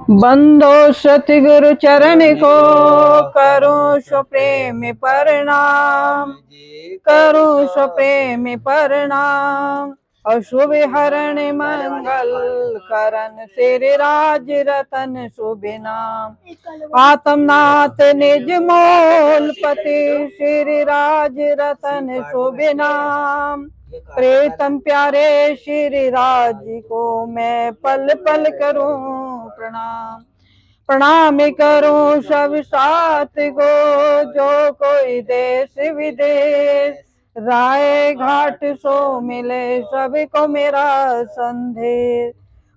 बंदो सतगुरु चरण को करूं सो प्रेम प्रणाम, करूं सो प्रेम प्रणाम। अशुभ हरण मंगल करण श्री राज रतन शुभ नाम। आत्मनाथ निज मोल पति श्री राज रतन शुभ नाम। प्रीतम प्यारे श्री राज को मैं पल पल करूं प्रणाम। प्रणाम करूं सब साथ को जो कोई देश विदेश। राय घाट सो मिले सबको मेरा संदेश।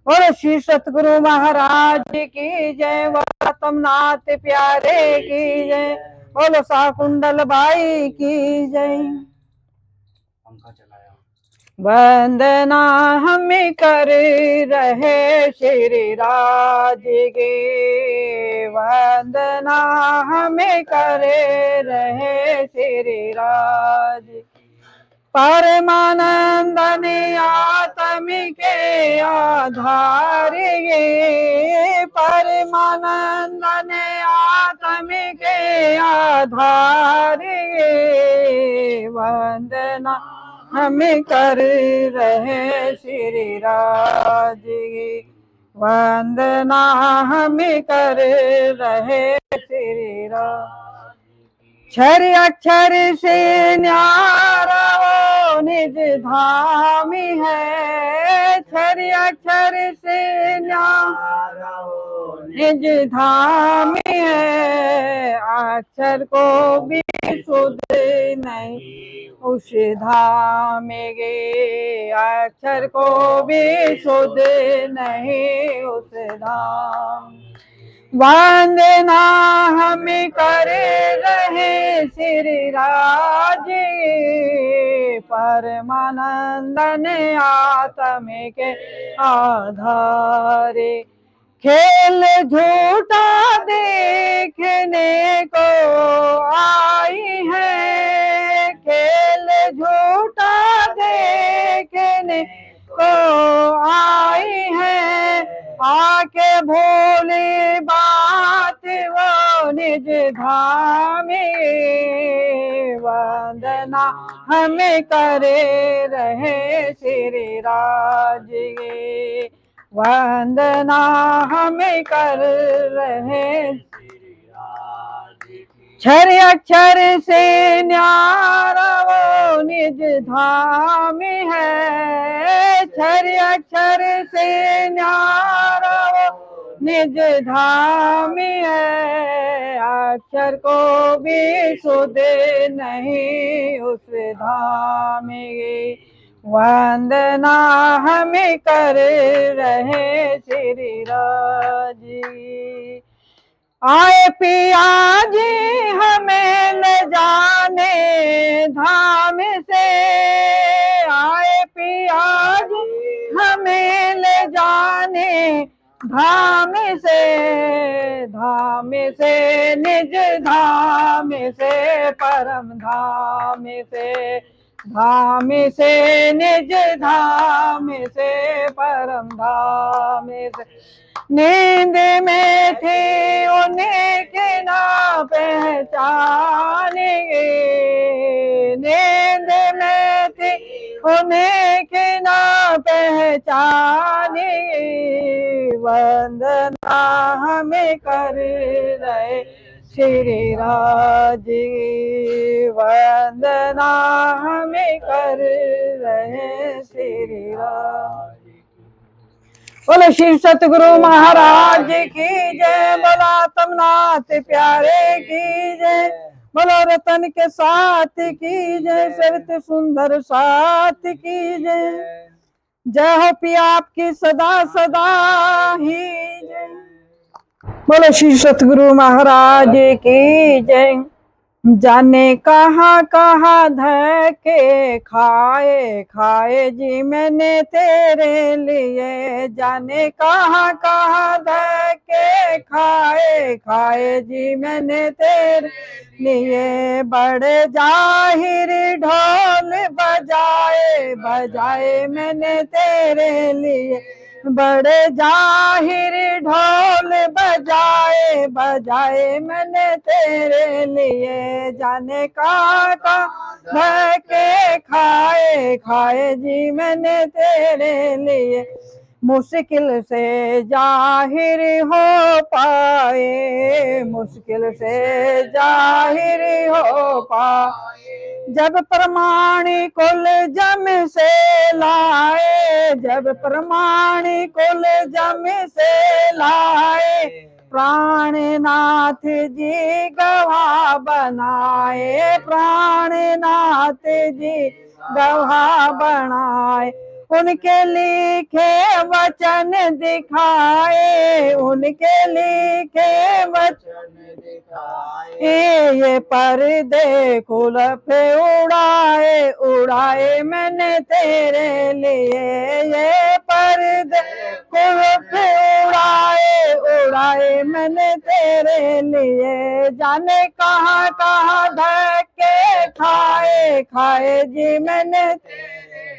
और श्री सतगुरु महाराज की जय, आत्मनाथ प्यारे की जय, बोलो साकुंडल बाई की जय। वंदना हमें कर रहे श्री राज के, वंदना हमें कर रहे श्री राज। परमानंद आत्म के आधार ये, परमानंद आत्म के आधार ये। वंदना हमें कर रहे श्री राज, वंदना हमें कर रहे श्री राज। क्षर अक्षर से न्यारा वो निज धाम है, क्षर अक्षर से न्यारा वो निज धाम है। अक्षर को भी सुध नहीं उस धाम गे, अक्षर को भी सुध नहीं उस धाम। वंदना हमें कर रहे श्री राज, परमानंद आत्म के आधारे। खेल झूठा देखने को आई है, खेल झूठा देखने को आई है। आके भोले बात वो निज धाम, वंदना हमें करे रहे श्री राज, वंदना हमें कर रहे। क्षर अक्षर से न्यारा वो निज धाम है, क्षर अक्षर से न्यारा वो निज धाम है। अक्षर को भी सुध नहीं उस धाम, वंदना हमें कर रहे श्री राज। आए पिया जी हमें न जाने धाम से, आए पिया जी हमें न जाने धाम से। धाम से निज धाम से परम धाम से, धाम से निज धाम से परम धाम से। नींद में थे उन्हें के ना पहचाने, नींद में थे उन्हें के ना पहचाने। वंदना हमें कर रहे श्री राज, वंदना हमें कर रहे श्री राज। बोलो श्री सतगुरु महाराज की जय, बोलो आत्मनाथ प्यारे की जय, बोलो रतन के साथ की जय, सरित सुंदर साथ की जय। जय हो पिया आपकी सदा सदा ही जय। बोलो श्री सतगुरु महाराज की जय। जाने कहाँ कहाँ धक्के खाए खाए जी मैंने तेरे लिए, जाने कहाँ कहाँ धक्के खाए खाए जी मैंने तेरे लिए। बड़े जाहिर ढोल बजाए बजाए मैंने तेरे लिए, बड़े जाहिर ढोल बजाए मैंने तेरे लिए। जाने का धक्के खाए खाए जी मैंने तेरे लिए। मुश्किल से जाहिर हो पाए, मुश्किल से जाहिर हो पाए, जब प्रमाणी कुल जम से लाए, जब प्रमाणी कुल जम से लाए, प्राणनाथ जी गवाह बनाए, प्राणनाथ जी गवाह बनाए। उनके लिखे वचन दिखाए, उनके लिखे वचन दिखाए, ये पर्दे कुल पे उड़ाए उड़ाए मैंने तेरे लिए। ये पर्दे कुल पे उड़ाए उड़ाए मैंने तेरे लिए। जाने कहाँ कहाँ धक्के खाए खाए जी मैंने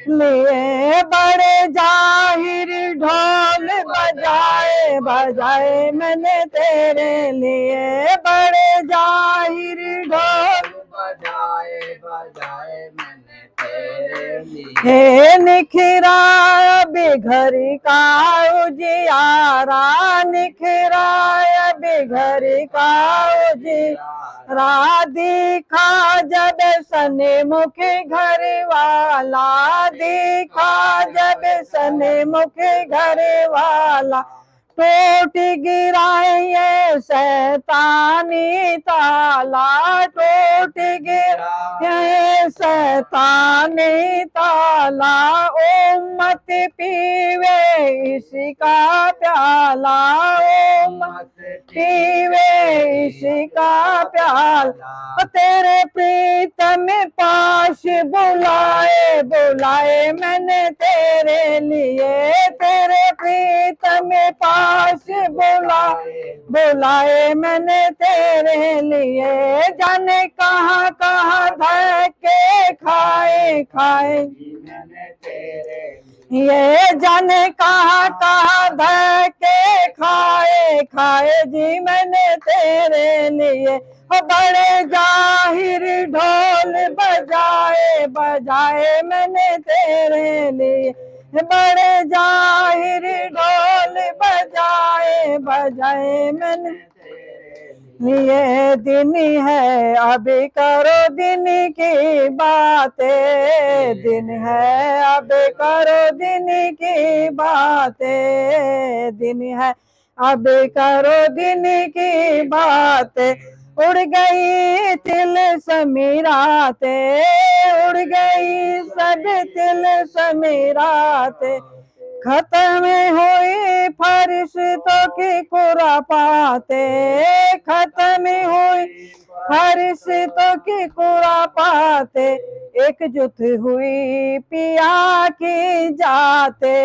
लिए। बड़े जाहिर ढोल बजाए बजाए मैंने तेरे लिए। बड़े जाहिर ढोल बजाए बजाए मैंने तेरे लिए। हे निखरा बिघरी का उजियारा, निखरा बिघरी का उजियारा, दिखा जब सन्मुख घर वाला, दिखा जब सन्मुख घर वाला, टूट गिराए ये शैतानी ताला, टूट गिराए शैतानी ताला, उम्मत पीवे इसका प्याला, उम्मत पीवे इसका प्याला। तेरे प्रीतम पास बुलाए बुलाए मैंने तेरे लिए। तेरे प्रीतम पास बुलाए बुलाए मैंने तेरे लिए। जाने कहाँ कहाँ धक्के खाए खाए मैंने तेरे लिए। ये जाने कहाँ कहाँ धक्के खाए खाए जी मैंने तेरे लिए। बड़े जाहिर ढोल बजाए बजाए मैंने तेरे लिए। बड़े जाहिर ढोल बजाए बजाए मैंने लिए। दिन है अभी करो दिन की बातें, दिन है अब करो दिन की बातें, दिन है अब करो दिन की बातें। उड़ गई तिल समीराते, उड़ गई सब तिल समीराते, खत्म हुई फरिश्तों की कुरापाते, खत्म हुई फरिश्तों की कुरापाते, एकजुट हुई पिया की जाते,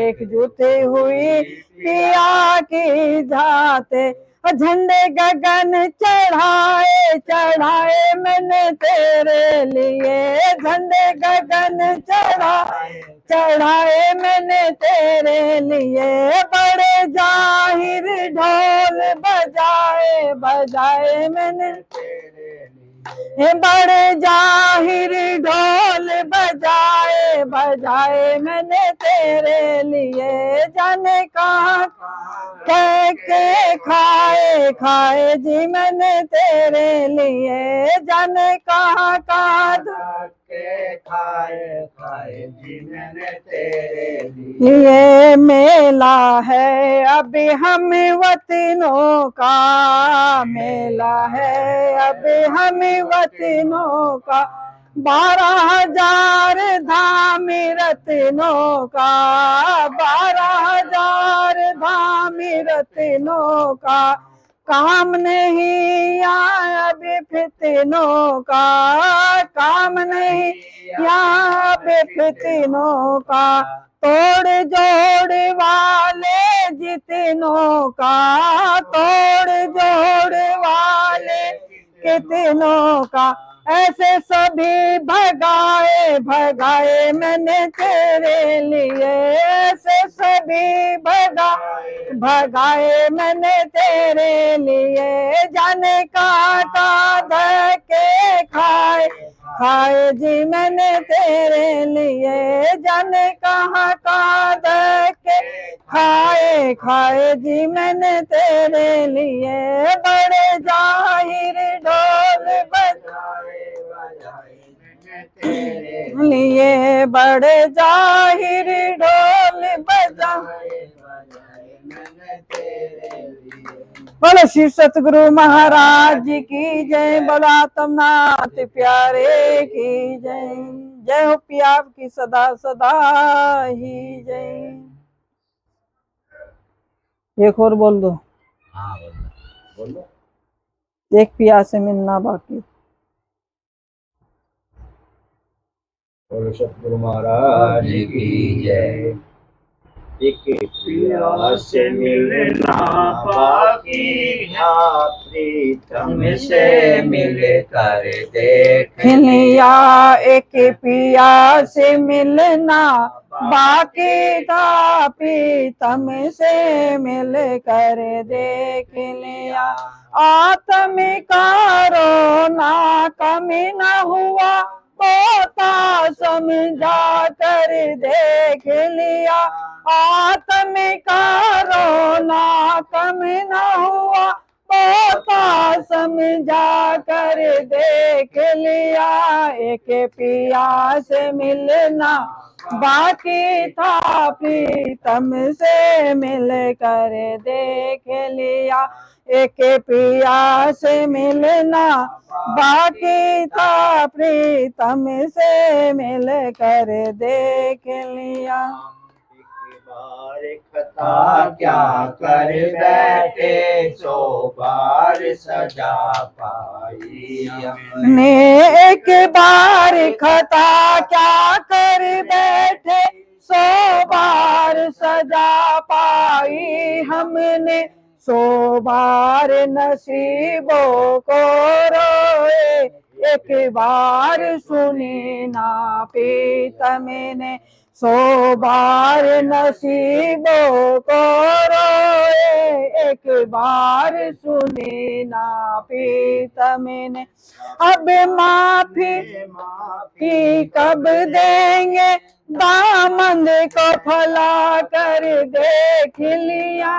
एकजुट हुई पिया की जाते। झंडे गगन चढ़ाए चढ़ाए मैंने तेरे लिए। झंडे गगन चढ़ाए चढ़ाए मैंने तेरे लिए। बड़े जाहिर ढोल बजाए बजाए मैंने तेरे लिए। बड़े जाहिर ढोल बजाए बजाए मैंने तेरे लिए। जाने कहाँ के खाए खाए जी मैंने तेरे लिए। जाने कहाँ कहाँ धक्के खाए खाए जी मैंने तेरे लिए। मेला है अभी हम वतनों का, मेला है अभी हम वतनों का, 12,000 धाम रत्नों का, 12,000 धाम रत्नों का, काम नहीं यहाँ अभी फितनों का, काम नहीं यहाँ अभी फितनों का, तोड़ जोड़ वाले जितनों का, तोड़ जोड़ वाले कितनों का, ऐसे सभी भगाए भगाए मैंने तेरे लिए, ऐसे सभी भगाए भगाए मैंने तेरे लिए। जाने कांटा धक्के खाए खाए जी मैंने तेरे लिए, जाने कहाँ का धक्के खाए खाए जी मैंने तेरे लिए। बड़े जाहिर ढोल बजाए लिए, बड़े जाहिर ढोल बजाए बोलो श्री सतगुरु महाराज जी की जय, बोला आत्मनाथ प्यारे की जय। जय हो पिया की सदा सदा ही जय। एक और बोल दो। हाँ बोलो। एक पिया से मिलना बाकी। बोलो सतगुरु महाराज की जय। एक पिया से मिलना बाकी, प्रीतम से मिल कर देख लिया। एक पिया से मिलना बाकी था, प्रीतम से मिल कर देख लिया। आत्मिका रोना कमी न हुआ, पोता समझा कर देख लिया। आत्मिका रोना कमी न हुआ, पोता समझा कर देख लिया। एक पिया से मिलना बाकी था, प्रीतम से मिल कर देख लिया। एक पिया से मिलना बाकी था, प्रीतम से मिल कर देख लिया। कथा क्या कर बैठे, 100 बार सजा पाई हमने। एक बार खता क्या कर बैठे, 100 बार सजा पाई हमने। 100 बार नसीबों को रोए, एक बार सुनी ना प्रीतम ने। 100 बार नसीबों को रोए, एक बार सुनी ना प्रीतम ने। अब माफी कब देंगे, दामन को फैला कर देख लिया।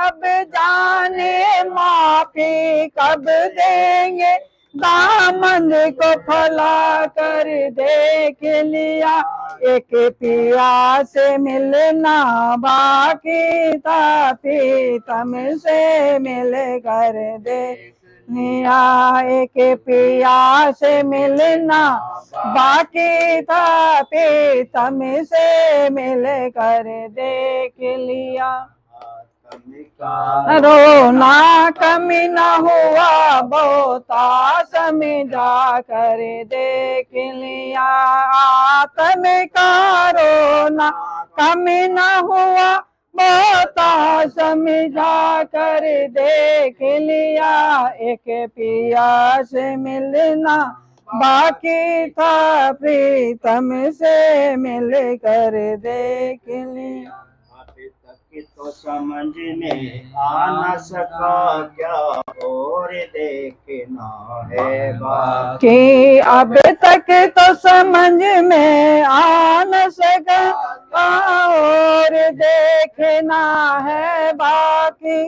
अब जाने माफी कब देंगे, दामन को फैला कर देख लिया। एक पिया से मिलना बाकी था, प्रीतम से मिल कर देख लिया। एक पिया से मिलना बाकी था, प्रीतम से मिल कर देख लिया। रोना कमी न हुआ, बहुता समझा कर देख लिया। आत्मिका रोना कमी न हुआ, बहुता समझा कर देख लिया। एक पिया से मिलना बाकी था, प्रीतम से मिल कर देख लिया। तो समझ में आ न सका, क्या और देखना है बाकी। अब तक तो समझ में आ न सका, और देखना है बाकी।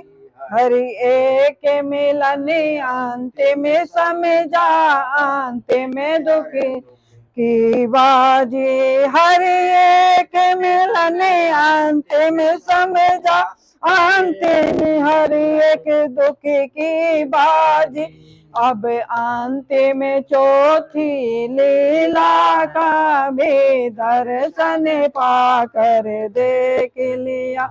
हर एक मिलन अंतिम समझा, अंतिम दुख की बाजी। हर एक मिलन अंतिम समझा, अंतिम हर एक दुख की बाजी। अब अंतिम चौथी लीला का भी दर्शन पाकर देख लिया।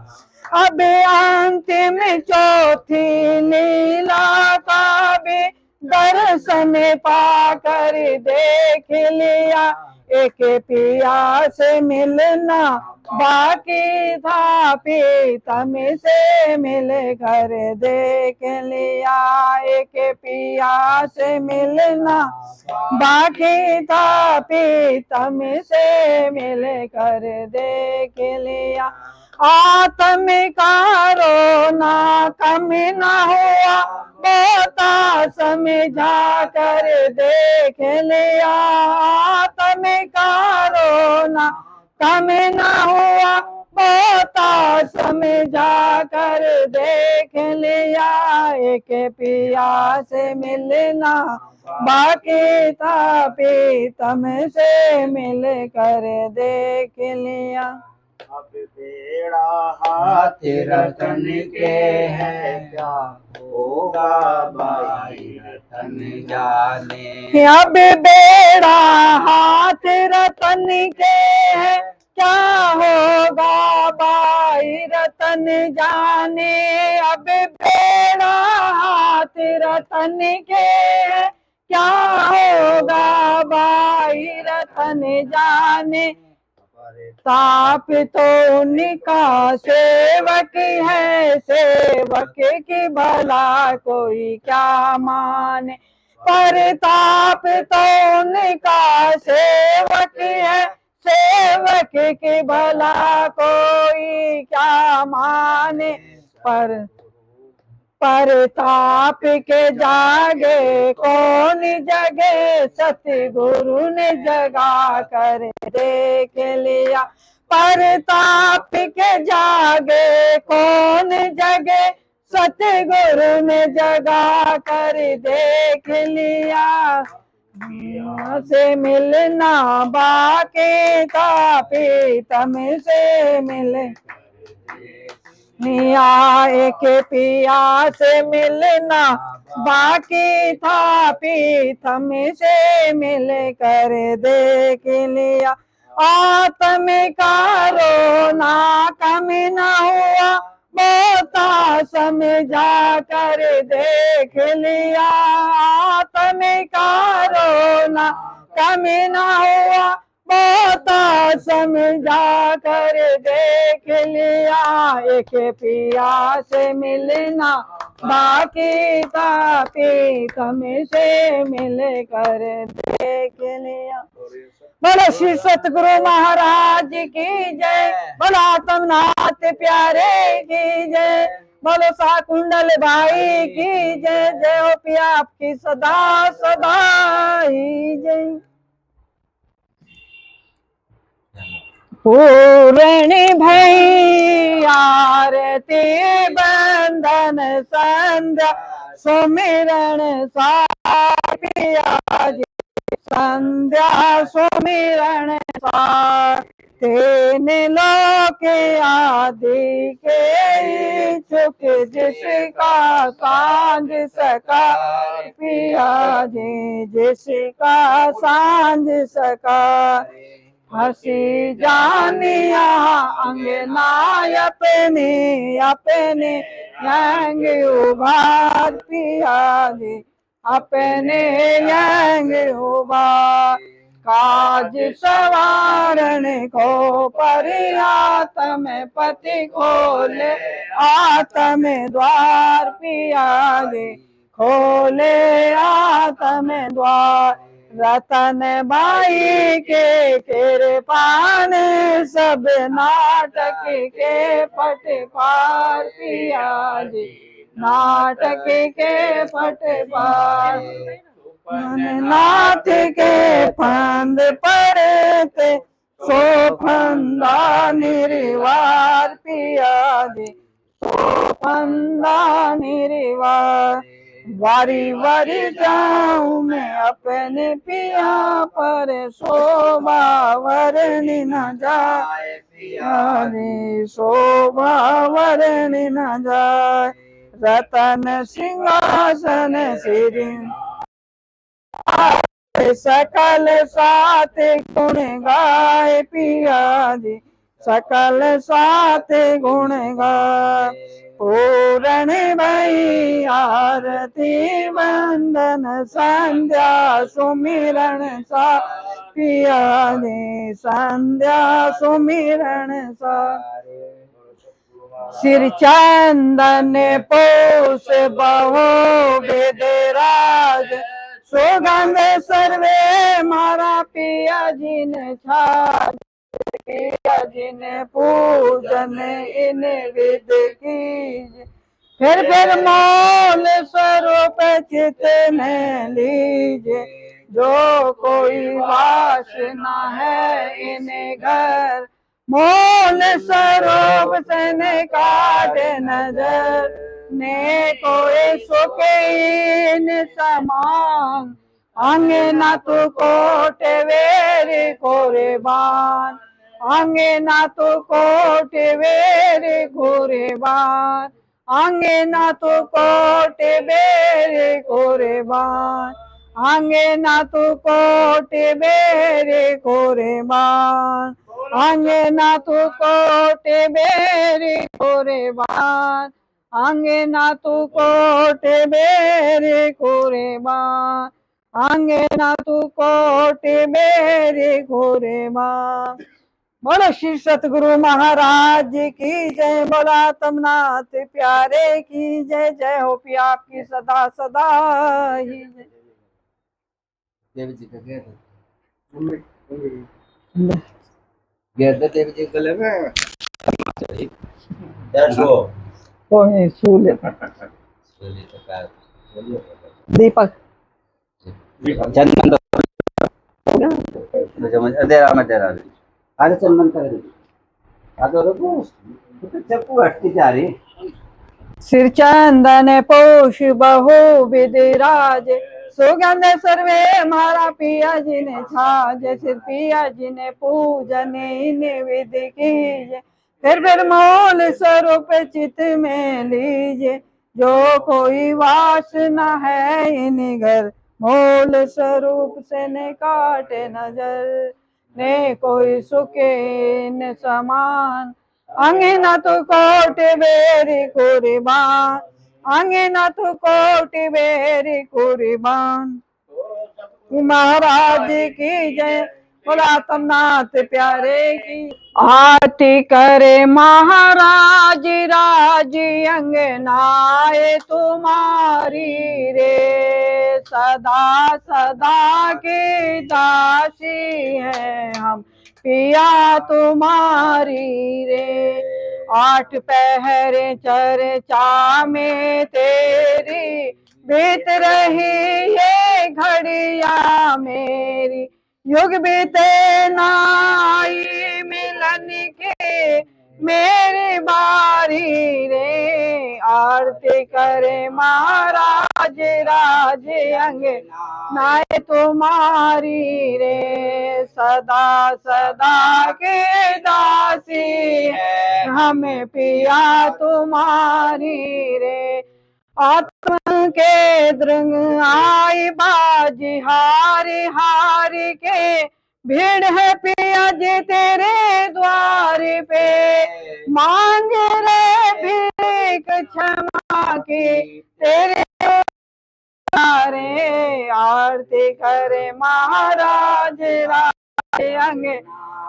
अब अंतिम चौथी लीला का भी दर्शन पाकर देख लिया। एक पिया से मिलना बाकी था प्रीतम से मिल कर देख लिया, एक पिया से मिलना बाकी था प्रीतम से मिल कर देख लिया। आत्म का रोना कम न हुआ, बोता समझा कर देख लिया। आत्म का रोना कम न हुआ, बोता समझा कर देख लिया। एक पिया से मिलना बाकी था प्रीतम से मिल कर देख लिया। अब बेड़ा हाथ रतन के है, क्या होगा भाई रतन जाने। अब बेड़ा हाथ रतन के है, क्या होगा भाई रतन जाने। अब बेड़ा हाथ रतन के है, क्या होगा भाई रतन जाने। ताप तो उनका सेवक है, सेवक की भला कोई क्या माने। पर ताप तो उनका सेवक है, सेवक की भला कोई क्या माने। पर ताप के जागे कौन जगे, सतगुरु ने जगा कर देख लिया। पर ताप के जागे कौन जगे, सतगुरु ने जगा कर देख लिया। से मिलना बाकी था प्रीतम से मिले निया। एक पिया से मिलना बाकी था प्रीतम से मिल कर देख लिया। आत्म का रोना कम न हुआ, बोता समझा कर देख लिया। आत्म का रोना कम न हुआ, बोता समझा कर देख लिया। एक पिया से मिलना बाकी था प्रीतम से मिल कर देख लिया। बोलो श्री सतगुरु महाराज की जय, बोलो आत्मनाथ प्यारे की जय, बोलो साकुंडल भाई की जय। जय हो पिया आपकी सदा सदा ही जय। पूर्ण भई आरती बंधन संध्या, सुमिरन सार पिया जी। संध्या सुमिरन सार, तीन लोक आदि के इच्छुक, जिसका सांझ सका पिया जी, जिसका सांझ सका। हसी जानिया अंगना अपने अपने, यंग उभार पिया जी, अपने यंग उभार। काज सवारण को परि आत्म पति खोले, आत्म द्वार पिया जी, खोले आत्म द्वार। रतन बाई के कृपान सब नाटक के पट पार पिया जी, नाटक के पट पार। नाथ के फंद पड़ते, सो फंदा निर्वार पिया जी, सो फंदा निर्वार। वारी वारी जाऊं मैं अपने पिया पर, शोभा वर्णि न जाए पिया जी, शोभा वर्णि न जाए। रतन सिंहासन सिरि सकल साथ गुण गाए पिया जी, सकल साथ गुण गाए। पूरण भई आरती वंदन संध्या, सुमिरन सा पिया ने संध्या सुमिरन सारे। सिर चंदन पोष बहो विदराज सुगंध सर्वे मारा पिया जी ने छाज। पिया जी ने पूजन इन विद कीज फिर मोल स्वरूप चित में लीजे। जो कोई वासना है इन घर मोल स्वरूप से ने काट नजर। ने कोई सुख इन समान आंगे ना तू कोट वेर कुर्बान। आंगे ना तू कोट वेर कुर्बान। आंगे ना तू कोट वेर कुर्बान। आंगे ना तू कोट वेर कुर्बान। आंगे ना तू कोट वेर कुर्बान। आंगे ना तू कोट वेर कुर्बान। आंगे ना तू कोट वेर कुर्बान। बोलो श्री सतगुरु महाराज की जय। बोला तमनाथ प्यारे की जय। जय हो पिया आपकी सदा सदा ही जय। देव जी का देव जी गले में कोई सूले दीपक चंदन अंधेरा में तेरा अरे चंदन कर चप्पू हटती जा रही। सिर चंदन पोष बहु विदराज सुगंध सर्वे मारा पिया जी ने छाज। सिर पिया जी ने पूजन इन विद कीजे फिर मोल स्वरूप चित में लीजे। जो कोई वासना है इन घर मोल स्वरूप से ने काटे नजर। ने कोई सुखे इन समान आंगे ना तो कोट बेरी कुर्बान। आंगे ना तो कोट बेरी कुर्बान। महाराज की जय। बोला तमनाथ प्यारे की। आरती करे महाराज राज अंगनाए तुम्हारी रे। सदा सदा की दासी है हम पिया तुम्हारी रे। 8 पहरे चर्चा में तेरी बीत रही ये घड़िया मेरी। युग बीते नाई मिलन के मेरी बारी रे। आरती करे महाराज राज अंग नाय तुम्हारी रे। सदा सदा के दासी है हमें पिया तुम्हारी रे। आत्मा के द्रंग आई बाजी हारी हारी के भीड़ है पिया जी तेरे द्वार पे। मांग रे भीख क्षमा की तेरे रे। आरती करे महाराज राज अंग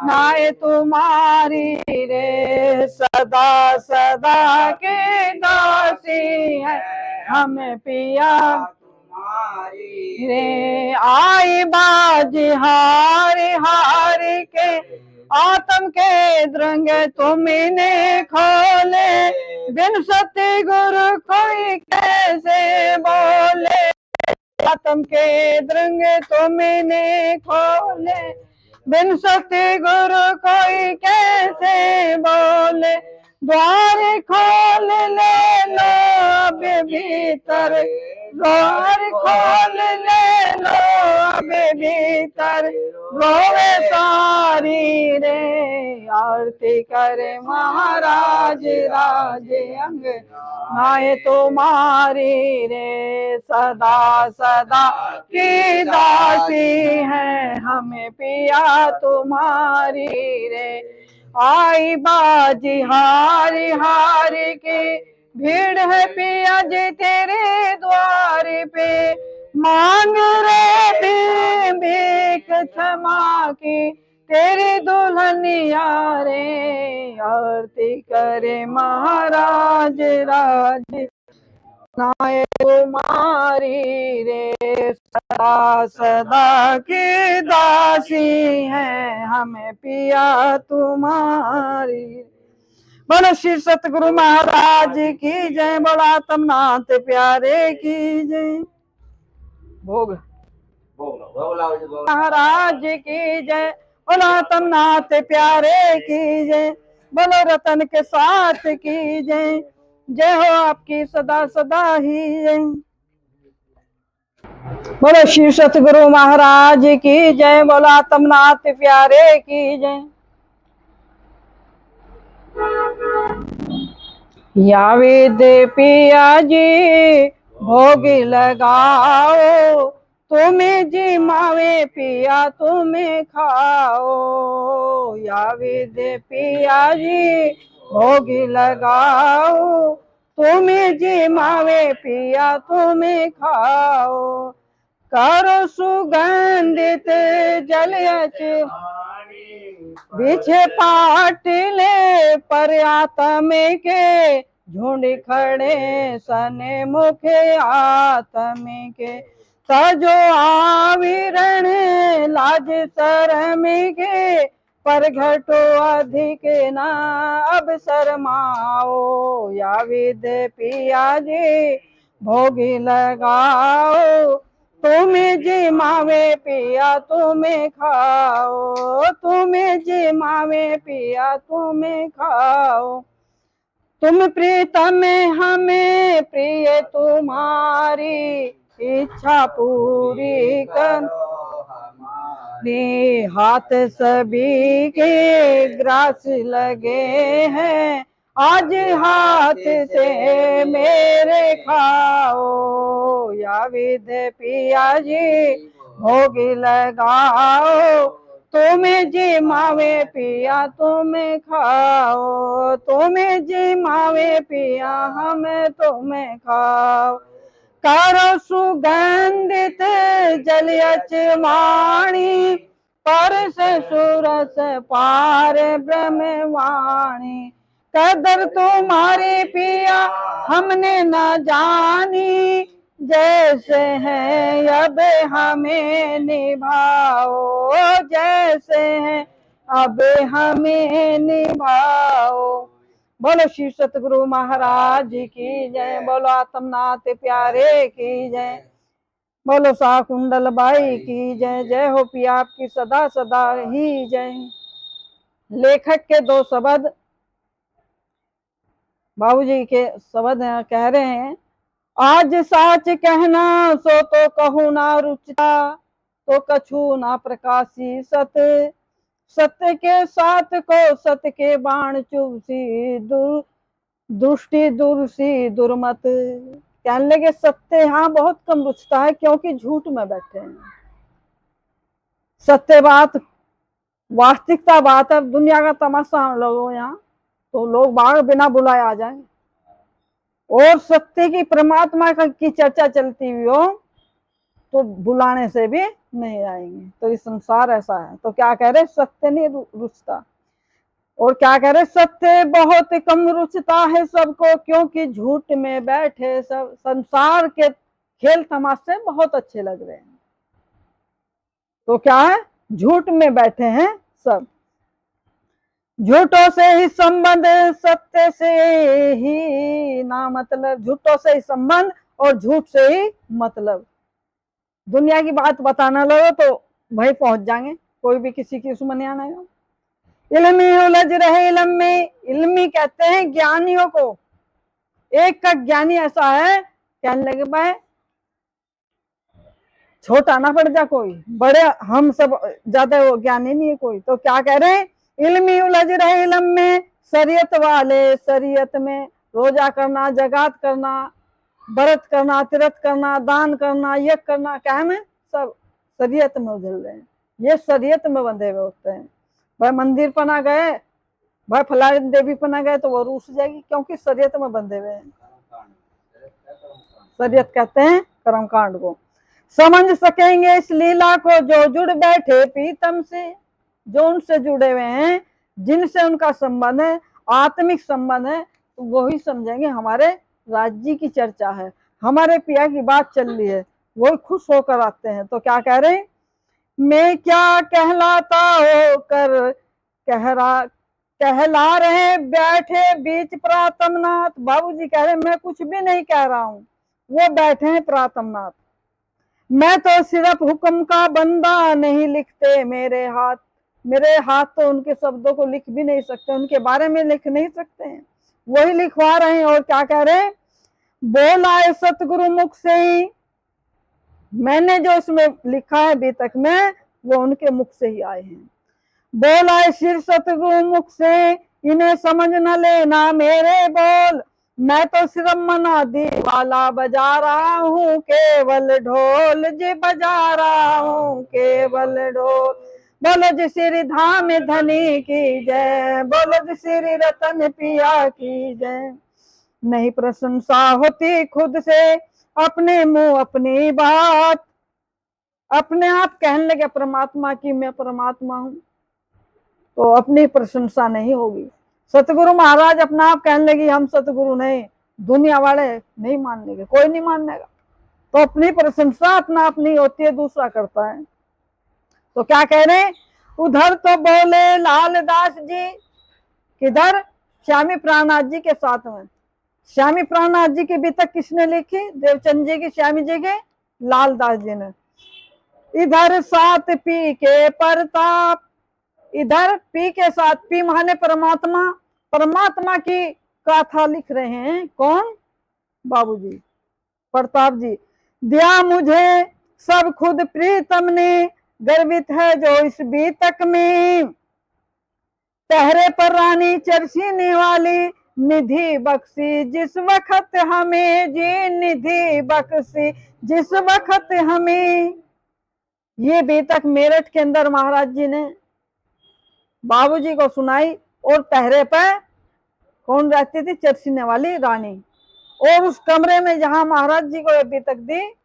नाय तुम्हारी रे। सदा सदा के दासी है हमें पिया तुम्हारी रे। आई बाज हार हार के आत्म के द्रंग तुमने खोले। बिन सत्य गुरु कोई कैसे बोले। आत्म के द्रंग तुमने खोले। बिन सत्य गुरु कोई कैसे बोले। द्वार खोल ले लो अब भीतर। द्वार खोल ले लो अब भीतर। रोवे सारी रे। आरती करे महाराज राज अंग नाय तुम्हारी रे। सदा सदा की दासी है हमें पिया तुम्हारी रे। आई बाजी हारी हारी के भीड़ है पिया जी तेरे द्वार पे। मांग रे भीख क्षमा शर्मा की तेरी दुल्हनिया रे, आरती करे महाराज राज नाय कुमारी रे, सदा सदा की दासी है हमें पिया तुम्हारी। बोलो श्री सतगुरु महाराज की जय, बोला तमनाथ प्यारे की जय। भोग महाराज की जय, बोलो तमनाथ प्यारे की जय, बोलो रतन के साथ की जय, जय हो आपकी सदा सदा ही जय। बोलो श्री सतगुरु महाराज की जय, बोला तमनाथ प्यारे की जय। या वेद पिया जी भोग लगाओ, तुम्हें जी मावे पिया तुम्हें खाओ। या वेद पिया जी भोग लगाओ, तुम्हें जी मावे पिया तुम्हें खाओ। करो सुगंधित जलयच बिछे पाटले पर आत्मे के, झुंड खड़े सने मुखे आत्मे के। सजो आविरण लाज शरम के, पर घटो अधिक ना अब शरमाओ। या विद पिया जी भोगी लगाओ, तुम्हें जी मावे पिया तुम्हें खाओ। तुम्हें जी मावे पिया तुम्हें खाओ। तुम प्रीतम हमें प्रिय तुम्हारी, इच्छा पूरी कर हाथ सभी के ग्रास लगे हैं, आज हाथ से मेरे खाओ। या विद पिया जी भोग लगाओ, तुम्हें जी मावे पिया तुम्हें खाओ। तुम्हें जी मावे पिया हमें तुम्हें खाओ। करो सुगंधित जलयच वाणी, परस सुरस पार ब्रह्मवाणी। कदर तुम्हारी पिया हमने न जानी, जैसे है अब हमें निभाओ। जैसे है अब हमें निभाओ। बोलो श्री सतगुरु महाराज की जय, बोलो आत्मनाथ प्यारे की जय, बोलो सा कुंडल बाई की जय, जय हो पिया आपकी सदा सदा ही जय। लेखक के दो शब्द बाबूजी के शब्द कह रहे हैं। आज साच कहना सो तो कहूँ ना रुचता, तो कछु ना प्रकाशी सत। सत्य के साथ को सत्य के बाण चुभसी, दुष्टि दुर्सी दुर्मत। कहने लगे सत्य यहाँ बहुत कम रुचता है, क्योंकि झूठ में बैठे हैं। सत्य बात वास्तविकता बात है। दुनिया का तमाशा हम लोगों यहाँ तो लोग बाहर बिना बुलाए आ जाए, और सत्य की परमात्मा की चर्चा चलती हुई हो तो बुलाने से भी नहीं आएंगे। तो इस संसार ऐसा है। तो क्या कह रहे, सत्य नहीं रुचता। और क्या कह रहे, सत्य बहुत कम रुचता है सबको, क्योंकि झूठ में बैठे सब। संसार के खेल तमाशे बहुत अच्छे लग रहे हैं, तो क्या है, झूठ में बैठे हैं सब। झूठों से ही संबंध सत्य से ही ना मतलब। झूठों से ही संबंध और झूठ से ही मतलब। दुनिया की बात बताना लगो तो भाई पहुंच जाएंगे, कोई भी किसी की दुश्मन नहीं आना। इल्मी उलझ रहे इल्म में। इल्मी कहते हैं ज्ञानियों को। एक का ज्ञानी ऐसा है, कहने लगे भाई छोटा ना पड़ जा कोई, बड़े हम सब ज्यादा वो ज्ञानी नहीं है कोई। तो क्या कह रहे हैं, इल्मी उलझ रहे इल्म में, शरीयत वाले शरीयत में। रोजा करना, जगात करना, व्रत करना, तीर्थ करना, दान करना, यज्ञ करना, क्या में सब शरीयत में उलझ रहे हैं। ये शरीयत में बंधे हुए होते हैं। भाई मंदिर पर ना गए, भाई फलानी देवी पर ना गए तो वो रूस जाएगी, क्योंकि शरीयत में बंधे हुए हैं। शरीयत कहते हैं कर्मकांड को। समझ सकेंगे इस लीला को जो जुड़ बैठे प्रीतम से, जो उनसे जुड़े हुए हैं, जिनसे उनका संबंध है, आत्मिक संबंध है, तो वही समझेंगे हमारे राज्य की चर्चा है, हमारे पिया की बात चल रही है, वो खुश होकर आते हैं। तो क्या कह रहे, मैं क्या कहलाता होकर कहला रहे बैठे बीच प्रातमनाथ। बाबूजी कह रहे मैं कुछ भी नहीं कह रहा हूं, वो बैठे हैं प्रातमनाथ। मैं तो सिर्फ हुक्म का बंदा, नहीं लिखते मेरे हाथ। मेरे हाथ तो उनके शब्दों को लिख भी नहीं सकते, उनके बारे में लिख नहीं सकते हैं, वही लिखवा रहे हैं। और क्या कह रहे हैं, बोला है सतगुरु मुख से ही, मैंने जो इसमें लिखा है अभी तक में, वो उनके मुख से ही आए हैं। बोला है शिव सतगुरु मुख से, इन्हें समझ न लेना मेरे बोल। मैं तो सिर्फ मनादी वाला बजा रहा हूँ, केवल ढोल जी बजा रहा हूँ, केवल ढोल। बोलो जी श्री धाम धनी की जय, बोलो जी श्री रतन पिया की जय। नहीं प्रशंसा होती खुद से, अपने मुंह अपनी बात। अपने आप कहने लगे परमात्मा की मैं परमात्मा हूं, तो अपनी प्रशंसा नहीं होगी। सतगुरु महाराज अपना आप कहने लगी हम सतगुरु नहीं, दुनिया वाले नहीं मान लेंगे, कोई नहीं मानेगा। तो अपनी प्रशंसा अपना आप नहीं होती है, दूसरा करता है। तो क्या कह रहे हैं, उधर तो बोले लालदास जी, किधर, श्यामी प्राणनाथ जी के साथ में। श्यामी प्राणनाथ जी की वितक किसने लिखी, देवचंद जी की, श्यामी जी के, लालदास जी ने। इधर साथ पी के परताप, इधर पी के साथ, पी माने परमात्मा, परमात्मा की गाथा लिख रहे हैं कौन, बाबूजी प्रताप जी। दिया मुझे सब खुद प्रीतम ने, गर्वित है जो इस बीतक में। पहरे पर रानी चरसीने वाली, निधि बख्शी जिस वक्त हमें जी, निधि बख्शी जिस वक्त हमें। ये बीतक मेरठ के अंदर महाराज जी ने बाबूजी को सुनाई, और पहरे पर कौन रहती थी, चरसीने वाली रानी। और उस कमरे में जहां महाराज जी को ये बीतक दी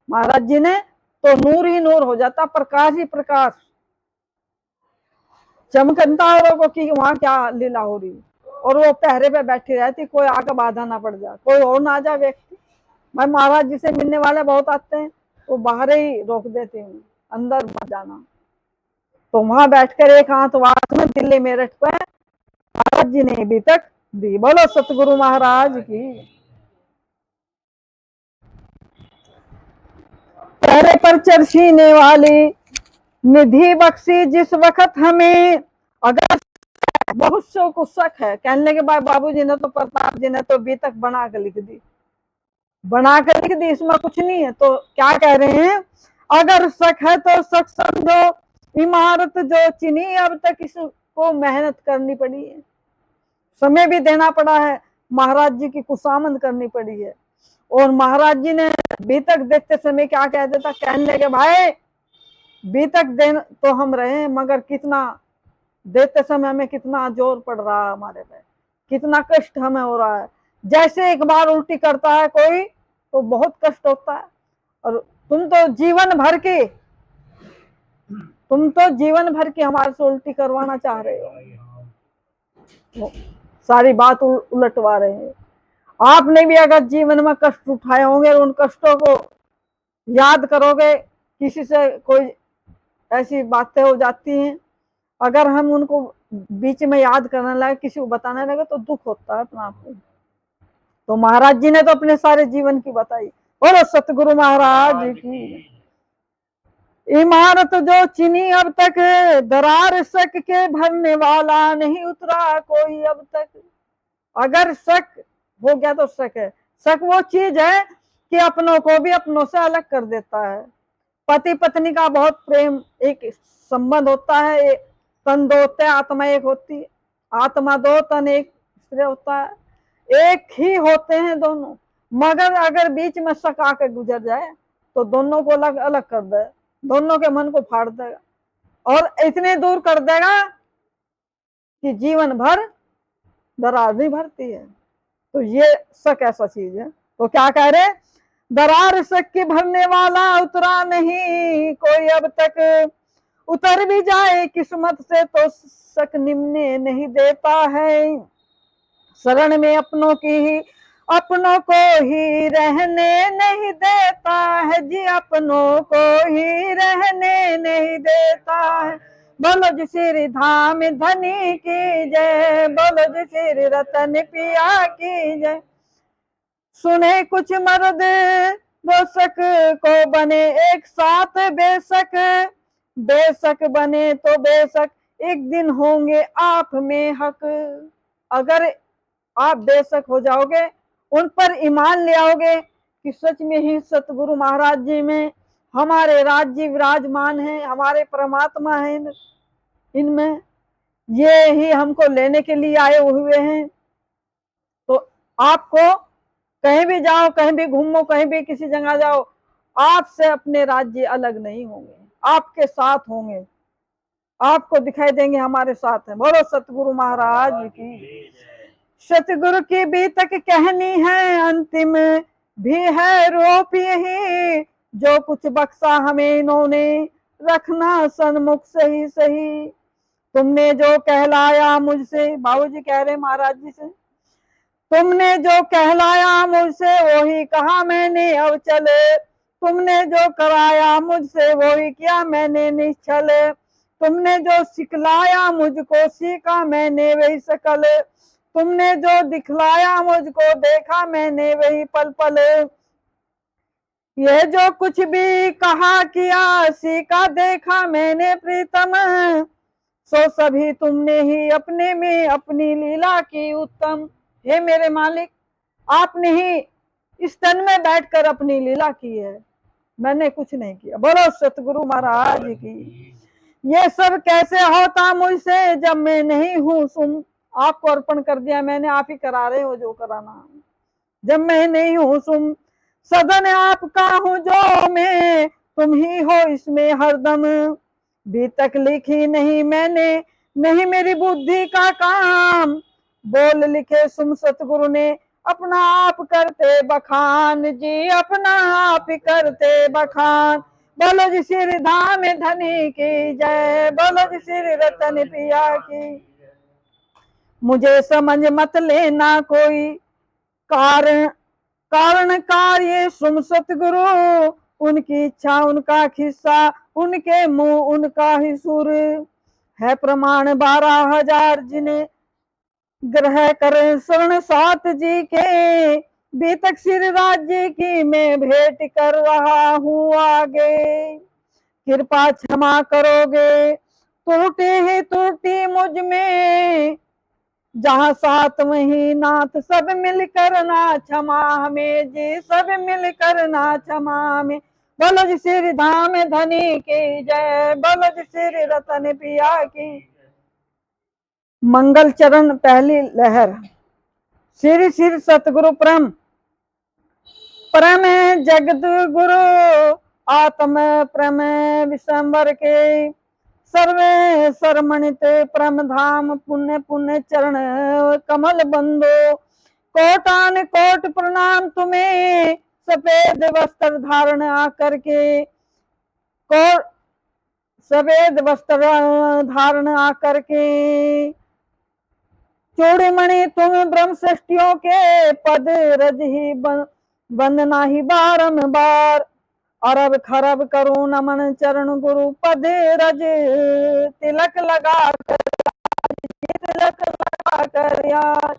महाराज जी ने, तो नूर ही नूर हो जाता, प्रकाश ही प्रकाश चमकता औरों को कि वहां क्या लीला हो रही। और वो पहरे पे बैठी रहती, कोई आकर बाधा ना पड़ जाए, कोई और ना आ जाए व्यक्ति। मैं महाराज जी से मिलने वाले बहुत आते हैं, तो बाहर ही रोक देती हूँ, अंदर मत जाना। तो वहां बैठकर एक हाथ वास में दिल्ली मेरठ पे महाराज जी ने अभी तक दी। बोलो सतगुरु महाराज की। पहरे पर चरसीने वाली, निधि बख्शी जिस वक्त हमें। अगर बहुत से को शक है, कहने लगे बाबू जी ने तो, प्रताप जी ने तो अभी तक बना कर लिख दी, बना कर लिख दी, इसमें कुछ नहीं है। तो क्या कह रहे हैं, अगर शक है तो शक समझो, इमारत जो चिनी अब तक इसको मेहनत करनी पड़ी है, समय भी देना पड़ा है, महाराज जी की खुशामद करनी पड़ी है। और महाराज जी ने बीतक देखते समय क्या कह देता, कहने लगे भाई बीतक देन तो हम रहे, मगर कितना देते समय हमें कितना जोर पड़ रहा है हमारे पे, कितना कष्ट हमें हो रहा है। जैसे एक बार उल्टी करता है कोई तो बहुत कष्ट होता है, और तुम तो जीवन भर की हमारे से उल्टी करवाना चाह रहे हो, सारी बात उलटवा रहे हैं। आपने भी अगर जीवन में कष्ट उठाए होंगे, उन कष्टों को याद करोगे, किसी से कोई ऐसी बातें हो जाती हैं, अगर हम उनको बीच में याद करने लगे, किसी को बताने लगे, तो दुख होता है अपना आपको। तो महाराज जी ने तो अपने सारे जीवन की बताई। बोलो सतगुरु महाराज की। इमारत जो चिनी अब तक, दरार शक के भरने वाला नहीं उतरा कोई अब तक। अगर शक हो गया तो शक है, शक वो चीज है कि अपनों को भी अपनों से अलग कर देता है। पति पत्नी का बहुत प्रेम एक संबंध होता है, तन दो होते हैं, आत्मा एक होती है, आत्मा दो तन एक इसलिए होता है, एक ही होते हैं दोनों। मगर अगर बीच में शक आकर गुजर जाए तो दोनों को अलग अलग कर दे, दोनों के मन को फाड़ देगा, और इतने दूर कर देगा कि जीवन भर दरार नहीं भरती है। तो ये शक ऐसा चीज है। तो क्या कह रहे, दरार शक के भरने वाला उतरा नहीं कोई अब तक, उतर भी जाए किस्मत से तो शक निमने नहीं देता है। शरण में अपनों की ही अपनों को ही रहने नहीं देता है जी, अपनों को ही रहने नहीं देता है। बोलो जी श्री धाम धनी की जय, बोलो जी श्री रतन पिया की जय। सुने कुछ मर्द दोषक को बने एक साथ बेशक, बेशक बने तो बेशक एक दिन होंगे आप में हक। अगर आप बेशक हो जाओगे, उन पर ईमान ले आओगे कि सच में ही सतगुरु महाराज जी में हमारे राज्य विराजमान है, हमारे परमात्मा है इनमें, ये ही हमको लेने के लिए आए हुए हैं, तो आपको कहीं भी जाओ, कहीं भी घूमो, कहीं भी किसी जगह जाओ, आपसे अपने राज्य अलग नहीं होंगे, आपके साथ होंगे, आपको दिखाई देंगे हमारे साथ है। बोलो सतगुरु महाराज की। सतगुरु की भी तक कहनी है अंतिम भी है रूप यही, जो कुछ बख्शा हमें इन्होंने रखना सन्मुख सही सही। तुमने जो कहलाया मुझसे, बाबूजी कह रहे महाराज जी से, तुमने जो कहलाया मुझसे वही कहा मैंने अब चले, तुमने जो कराया मुझसे वही किया मैंने निश्चल, तुमने जो सिखलाया मुझको सीखा मैंने वही सकल, तुमने जो दिखलाया मुझको देखा मैंने वही पल पल। ये जो कुछ भी कहा किया सीखा देखा मैंने प्रीतम, सो सभी तुमने ही अपने में अपनी लीला की उत्तम। हे मेरे मालिक, आपने ही इस तन में बैठकर अपनी लीला की है, मैंने कुछ नहीं किया। बोलो सतगुरु महाराज की। ये सब कैसे होता मुझसे जब मैं नहीं हूँ सुन, आपको अर्पण कर दिया मैंने, आप ही करा रहे हो जो कराना। जब मैं नहीं हूँ सुन, सदन आपका हूँ जो मैं, तुम ही हो इसमें हरदम। भी तक लिखी नहीं मैंने, नहीं मेरी बुद्धि का काम, बोल लिखे सुन सतगुरु ने अपना आप करते बखान जी, अपना आप करते बखान। बोलो जी श्री धाम धनी की जय, बोलो जी श्री रतन पिया की। मुझे समझ मत लेना कोई कारण, कारण कार्य सुन सतगुरु, उनकी इच्छा उनका खिस्सा, उनके मुंह उनका ही सुर। है प्रमाण 12,000 जिन्हें ग्रह कर शरण सात जी के, भी तक श्री राज्य की मैं भेंट कर रहा हूँ आगे। कृपा क्षमा करोगे त्रुटि ही त्रुटि मुझ में, जहाँ साथ वही नाथ सब मिल करना क्षमा हमें जी, सब मिल करना क्षमा हमें। बोलो जी श्री धाम धनी की जय, बोलो जी श्री रतन पिया की। मंगल चरण पहली लहर। श्री श्री सतगुरु परम परम जगत गुरु आत्म परम विश्वम्बर के, सर्वे सरमणित परम धाम पुण्य पुण्य चरण कमल बंदो। कोटान कोट प्रणाम तुम्हें सफेद वस्त्र धारण आकर के, कोट सफेद वस्त्र धारण आकर के। चूड़ीमणि तुम ब्रह्म सृष्टियों के पद रज ही वंदना ही बारंबार। अरब खरब करूं नमन चरण गुरु पद रज, तिलक लगा कर तिलक लगा कर यार।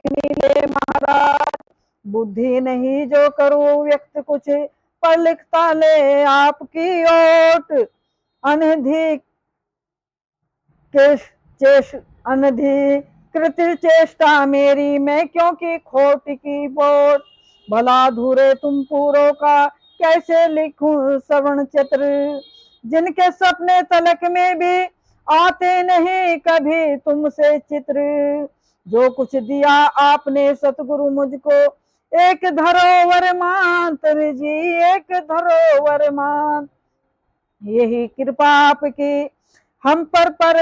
नीले महाराज बुद्धि नहीं जो करूं व्यक्त कुछ, पर लिखता ले आपकी ओट। अनधिक अनधिकृत चेष्टा मेरी मैं क्योंकि खोट की बोट। भला धूरे तुम पूरों का कैसे लिखूं श्रवण चित्र, जिनके सपने तलक में भी आते नहीं कभी तुमसे चित्र। जो कुछ दिया आपने सतगुरु मुझको एक धरोवर मान जी, एक धरोवर मान। यही कृपा आपकी हम पर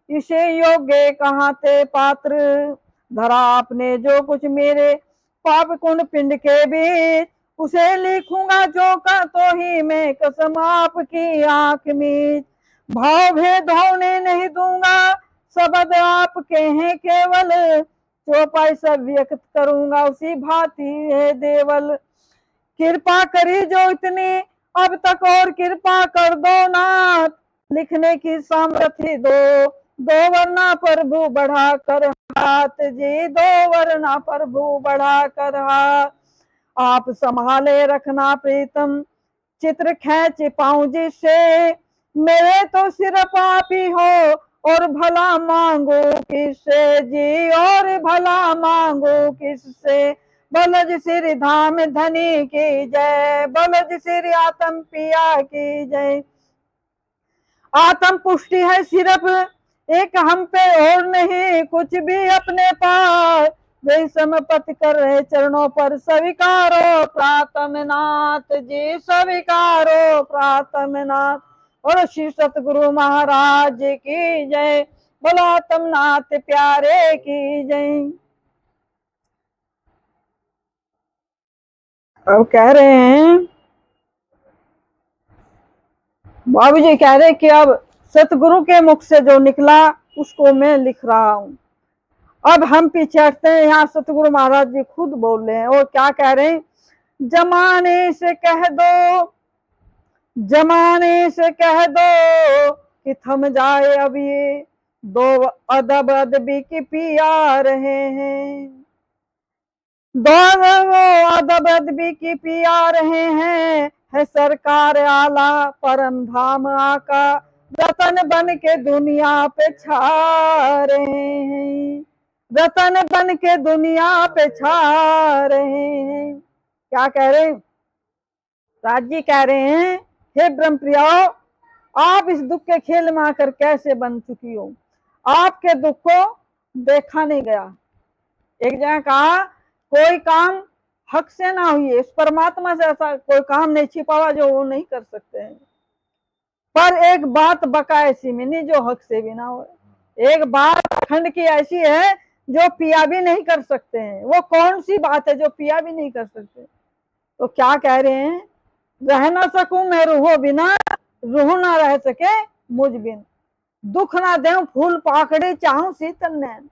इसे योग्य कहाँ थे पात्र। धरा आपने जो कुछ मेरे पाप कुंड पिंड के बीच, उसे लिखूंगा जो का तो ही मैं कसम आपकी आंख मीच। भाव भेद होने नहीं दूंगा, शब्द आपके हैं केवल, चौपाई सब व्यक्त करूंगा उसी भांति है देवल। कृपा करी जो इतनी अब तक और कृपा कर दो नाथ, लिखने की सामर्थ्य दो, दो वरना प्रभु बढ़ा कर हाथ जी, दो वरना प्रभु बढ़ा कर हाथ। आप संभाले रखना प्रीतम, चित्र खींच पाऊं जिससे, मेरे तो सिर्फ आप ही हो और भला मांगो किससे जी, और भला मांगो किससे। बलज श्री धाम धनी की जय, बलज श्री आत्म पिया की जय। आत्म पुष्टि है सिर्फ एक हम पे और नहीं कुछ भी अपने पास, वे समपत कर रहे चरणों पर स्वीकारो प्रातम नाथ जी, स्वीकारो प्रातम नाथ। और श्री सतगुरु महाराज की जय, बोलो आत्म नाथ प्यारे की जय। अब कह रहे हैं बाबू जी, कह रहे कि अब सतगुरु के मुख से जो निकला उसको मैं लिख रहा हूं। अब हम पीछे हटते हैं, यहाँ सतगुरु महाराज जी खुद बोल रहे हैं और क्या कह रहे हैं। जमाने से कह दो, जमाने से कह दो कि थम जाए अब ये दो अदब अदबी की पिया रहे हैं, दो अदब अदबी की पिया रहे हैं, है सरकार आला परम धाम आका, रतन बन के दुनिया पे छा रहे हैं, रतन बन के दुनिया पे छा रहे हैं। क्या कह रहे हैं राज जी, कह रहे हैं हे ब्रह्म प्रियाओ, आप इस दुख के खेल में आकर कैसे बन चुकी हो, आपके दुख को देखा नहीं गया। एक जगह कहा कोई काम हक से ना हुई, इस परमात्मा से ऐसा कोई काम नहीं छिपा हुआ जो वो नहीं कर सकते हैं। पर एक बात बका ऐसी में नहीं जो हक से भी ना हो, एक बात अखंड की ऐसी है जो पिया भी नहीं कर सकते हैं। वो कौन सी बात है जो पिया भी नहीं कर सकते। तो क्या कह रहे हैं, रह ना सकूं मैं रूहो बिना, रूह ना रह सके मुझ बिन, दुख ना दें फूल पाकड़े चाहूं शीतल नैन।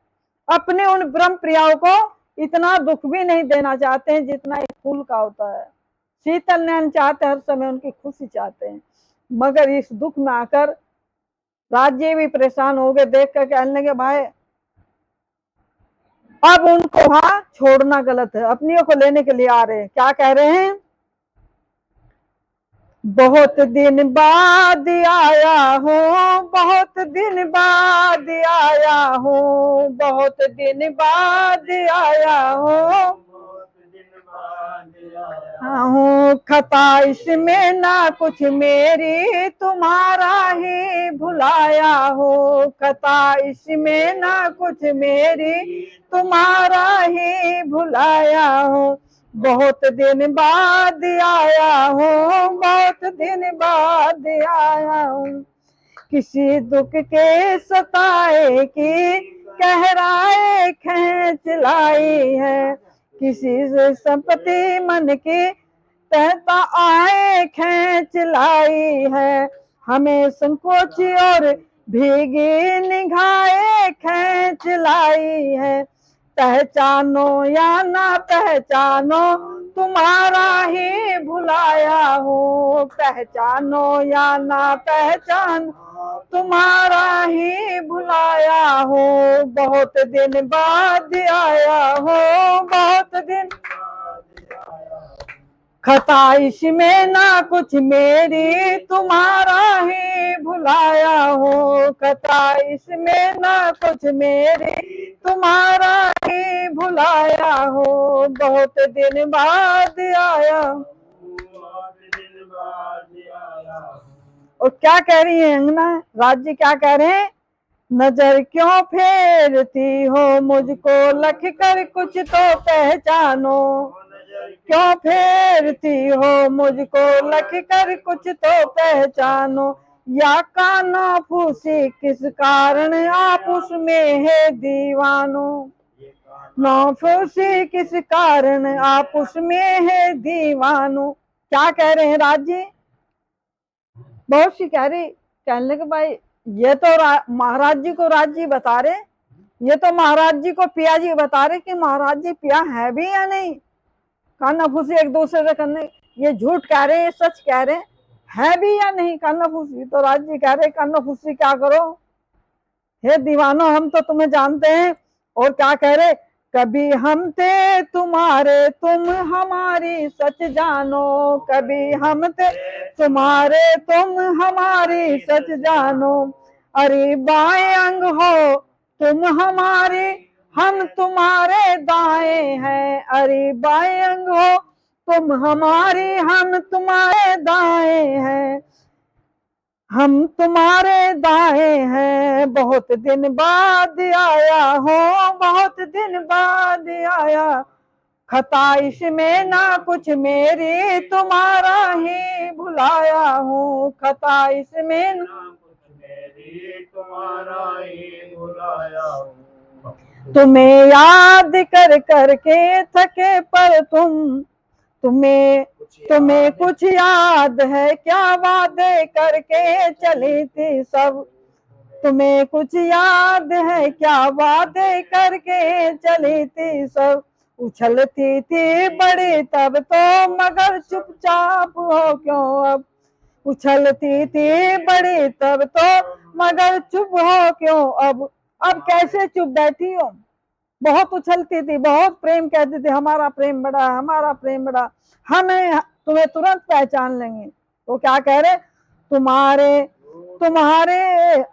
अपने उन ब्रह्म प्रियाओं को इतना दुख भी नहीं देना चाहते हैं जितना एक फूल का होता है। शीतल नैन चाहते हर समय उनकी खुशी चाहते हैं, मगर इस दुख में आकर राज्य भी परेशान हो गए, देख कर कहने लगे भाई अब उनको वहां छोड़ना गलत है, अपनियों को लेने के लिए आ रहे हैं। क्या कह रहे हैं, बहुत दिन बाद आया हूँ, बहुत दिन बाद आया हूँ, बहुत दिन बाद आया हूँ, हूँ खता इसमें ना कुछ मेरी, तुम्हारा ही भुलाया हूँ, खता इसमें ना कुछ मेरी, तुम्हारा ही भुलाया हूँ। बहुत दिन बाद आया हूँ, बहुत दिन बाद आया हूँ, किसी दुख के सताए की कहराए खींच लाई है, किसी से संपत्ति मन की कहता आए खींच लाई है, हमें संकोच और भीगी निगाहें खींच लाई है। पहचानो या ना पहचानो तुम्हारा ही भुलाया हूँ, पहचानो या ना पहचानो तुम्हारा ही भुलाया हूँ, बहुत दिन बाद आया हूँ, बहुत दिन खता इसमें ना कुछ मेरी, तुम्हारा ही भुलाया हूँ, खता इसमें ना कुछ मेरी, तुम्हारा ही भुलाया हूँ, बहुत दिन बाद आया। और क्या कह रही है अंगना राज्य, क्या कह रहे हैं, नजर क्यों फेरती हो मुझको लख कर कुछ तो पहचानो, क्यों फेरती हो मुझको लख कर कुछ तो पहचानो, या काना फूसी किस कारण आप उसमें है दीवानो, नौफुसी किस कारण आप उसमें है दीवानो। क्या कह रहे हैं राज जी? बहुत सी कह रही, कहने लगे भाई ये तो महाराज जी को राज जी बता रहे, ये तो महाराज जी को पिया जी बता रहे कि महाराज जी पिया है भी या नहीं। कानाफूसी एक दूसरे से करने, ये झूठ कह रहे, ये सच कह रहे, है भी या नहीं कानाफूसी। तो राज जी कह रहे कानाफूसी क्या करो, हे दीवानो हम तो तुम्हें जानते हैं। और क्या कह रहे, कभी हम थे तुम्हारे तुम हमारी सच जानो, कभी हम थे तुम्हारे तुम हमारी सच जानो। अरे बाएं अंग हो तुम हमारे हम तुम्हारे दाएं हैं, अरे बाएं अंग हो तुम हमारे हम तुम्हारे दाएं हैं, हम तुम्हारे दाएं हैं। बहुत दिन बाद आया हो, बहुत दिन बाद आया, खता इसमें ना कुछ मेरी तुम्हारा ही भुलाया हूँ, खता इसमें ना कुछ मेरी तुम्हारा ही भुलाया हूँ। तुम्हें याद कर करके थके पर तुम्हें कुछ याद है क्या, वादे करके चली थी सब, तुम्हें कुछ याद है क्या, वादे करके चली थी सब। उछलती थी बड़ी तब तो मगर चुपचाप हो क्यों अब, उछलती थी बड़ी तब तो मगर चुप हो क्यों अब कैसे चुप बैठी हो। बहुत उछलती थी, बहुत प्रेम कहती थी, हमारा प्रेम बड़ा, हमारा प्रेम बड़ा, हमें तुम्हें तुरंत पहचान लेंगे। तो क्या कह रहे, तुम्हारे तुम्हारे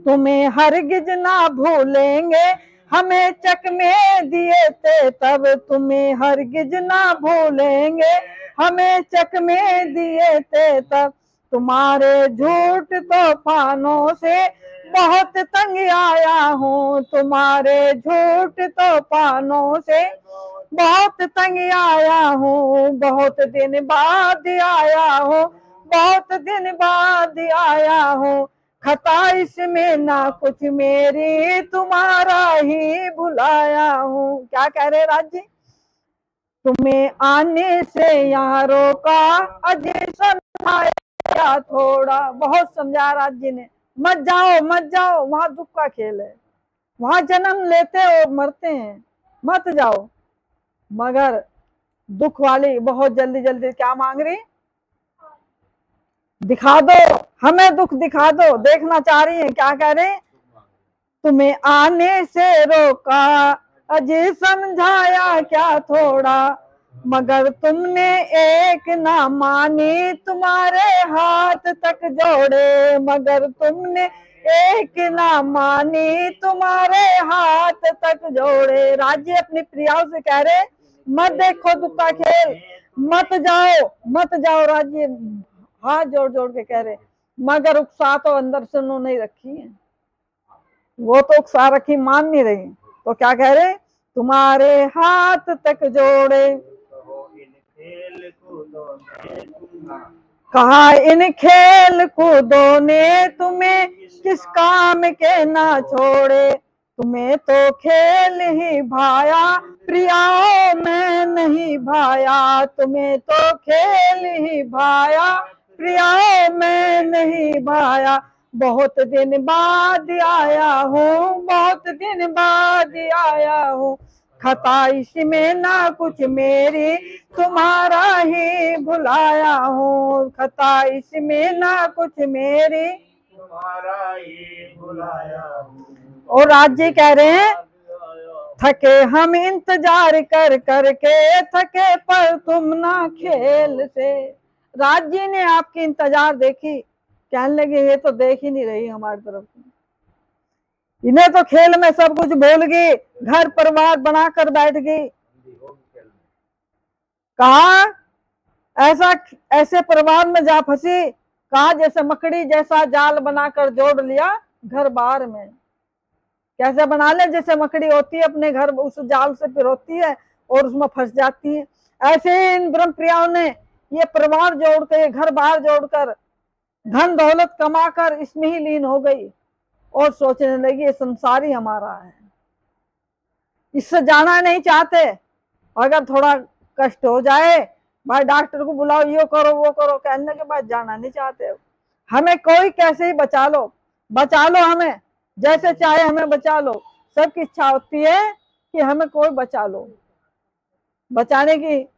तुम्हें हरगिज ना भूलेंगे, हमें चकमे दिए थे तब, तुम्हें हरगिज ना भूलेंगे, हमें चकमे दिए थे तब। तुम्हारे झूठ तूफानों से बहुत तंग आया हूँ, तुम्हारे झूठ तूफानों से बहुत तंग आया हूँ, बहुत दिन बाद आया हूँ, बहुत दिन बाद आया हूँ, खता इसमें ना कुछ मेरी तुम्हारा ही भुलाया हूँ। क्या कह रहे राज जी, तुम्हें आने से यहाँ रोका अजय समझाया थोड़ा, बहुत समझा राज जी ने, मत जाओ मत जाओ, वहां दुख का खेल है, वहां जन्म लेते और मरते हैं, मत जाओ। मगर दुख वाली बहुत जल्दी जल्दी क्या मांग रही, दिखा दो हमें दुख दिखा दो, देखना चाह रही है। क्या कह रहे, तुम्हें आने से रोका अजय समझाया क्या थोड़ा, मगर तुमने एक ना मानी, तुम्हारे हाथ तक जोड़े, मगर तुमने एक ना मानी, तुम्हारे हाथ तक जोड़े। राज्य अपनी प्रियाओं से कह रहे मत देखो दुख का खेल, मत जाओ मत जाओ। राज्य हाथ जोड़ जोड़ के कह रहे, मगर उकसा तो अंदर से उन्होंने रखी है, वो तो उकसा रखी, मान नहीं रही। तो क्या कह रहे, तुम्हारे हाथ तक जोड़े, कहा इन खेल कूदों ने तुम्हें किस काम के ना छोड़े, तुम्हें तो खेल ही भाया प्रियाओं में नहीं भाया, तुम्हें तो खेल ही भाया प्रियाओं में नहीं भाया। बहुत दिन बाद आया हूँ, बहुत दिन बाद आया हूँ, खता इसमें ना कुछ मेरी तुम्हारा ही भुलाया हूँ, खता इसमें ना कुछ मेरी तुम्हारा ही भुलाया हूँ। और राज जी कह रहे हैं, थके हम इंतजार कर करके, थके पर तुम ना खेल से। राज जी ने आपकी इंतजार देखी, कहने लगे ये तो देख ही नहीं रही हमारी तरफ, इन्हें तो खेल में सब कुछ भूल गई, घर परिवार बनाकर बैठ गई। कहा ऐसा ऐसे परिवार में जा फंसी, कहा जैसे मकड़ी जैसा जाल बनाकर जोड़ लिया घर बार में। कैसे बना ले, जैसे मकड़ी होती है अपने घर उस जाल से पिरोती है और उसमें फंस जाती है, ऐसे ही इन ब्रह्म प्रियाओं ने ये परिवार जोड़ के, घर बार जोड़कर, धन दौलत कमाकर इसमें ही लीन हो गई और सोचने लगी ये संसार ही हमारा है। इससे जाना नहीं चाहते। अगर थोड़ा कष्ट हो जाए, भाई डॉक्टर को बुलाओ, ये करो वो करो, कहने के बाद जाना नहीं चाहते। हमें कोई कैसे ही बचा लो हमें, जैसे चाहे हमें बचा लो। सबकी इच्छा होती है कि हमें कोई बचा लो, बचाने की,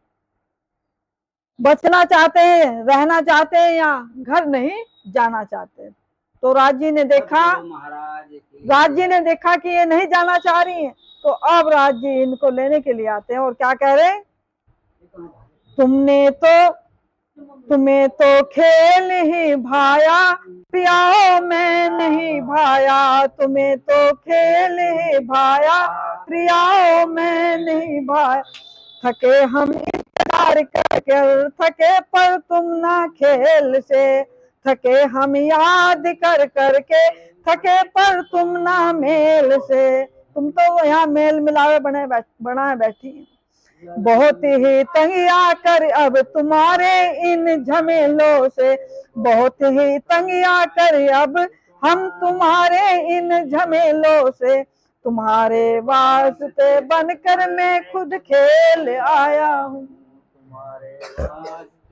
बचना चाहते हैं, रहना चाहते हैं, यहाँ घर नहीं जाना चाहते। तो राजी ने देखा, राजी ने देखा कि ये नहीं जाना चाह रही है, तो अब राजी इनको लेने के लिए आते हैं और क्या कह रहे हैं, तुम्हें तो खेल ही भाया, प्रियाओ मैं नहीं भाया। तुम्हें तो खेल ही भाया, प्रियाओ मैं नहीं भाया। थके हम इंतजार कर थके पर तुम ना खेल से, थके हम याद कर करके, थके पर तुम ना मेल से। तुम तो यहाँ मेल मिलावे बनाए बैठी। बहुत ही तंग आकर अब तुम्हारे इन झमेलों से, बहुत ही तंग आकर अब हम तुम्हारे इन झमेलों से। तुम्हारे वास्ते बनकर मैं खुद खेल आया हूँ,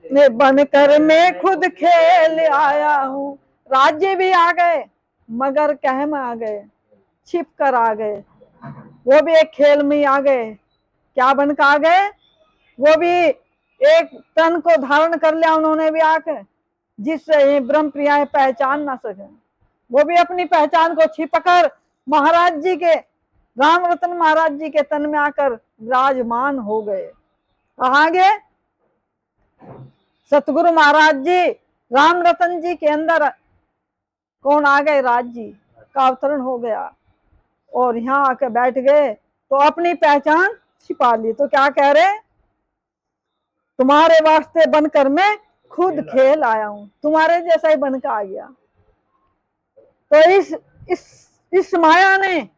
बनकर मैं खुद खेल आया हूँ। राज्य भी आ गए, मगर कहम आ गए, छिप कर आ गए। वो भी एक खेल में आ गए। क्या बनकर आ गए, वो भी एक तन को धारण कर लिया उन्होंने भी आकर, जिससे ब्रह्म प्रियाएं पहचान ना सके। वो भी अपनी पहचान को छिपकर महाराज जी के, राम रतन महाराज जी के तन में आकर विराजमान हो गए। कहाँ गए, सतगुरु महाराज जी राम रतन जी के अंदर कौन आ गए, राज जी का अवतरण हो गया और यहाँ आकर बैठ गए। तो अपनी पहचान छिपा ली। तो क्या कह रहे, तुम्हारे वास्ते बनकर मैं खुद खेल आया हूं, तुम्हारे जैसा ही बनकर आ गया। तो इस माया ने,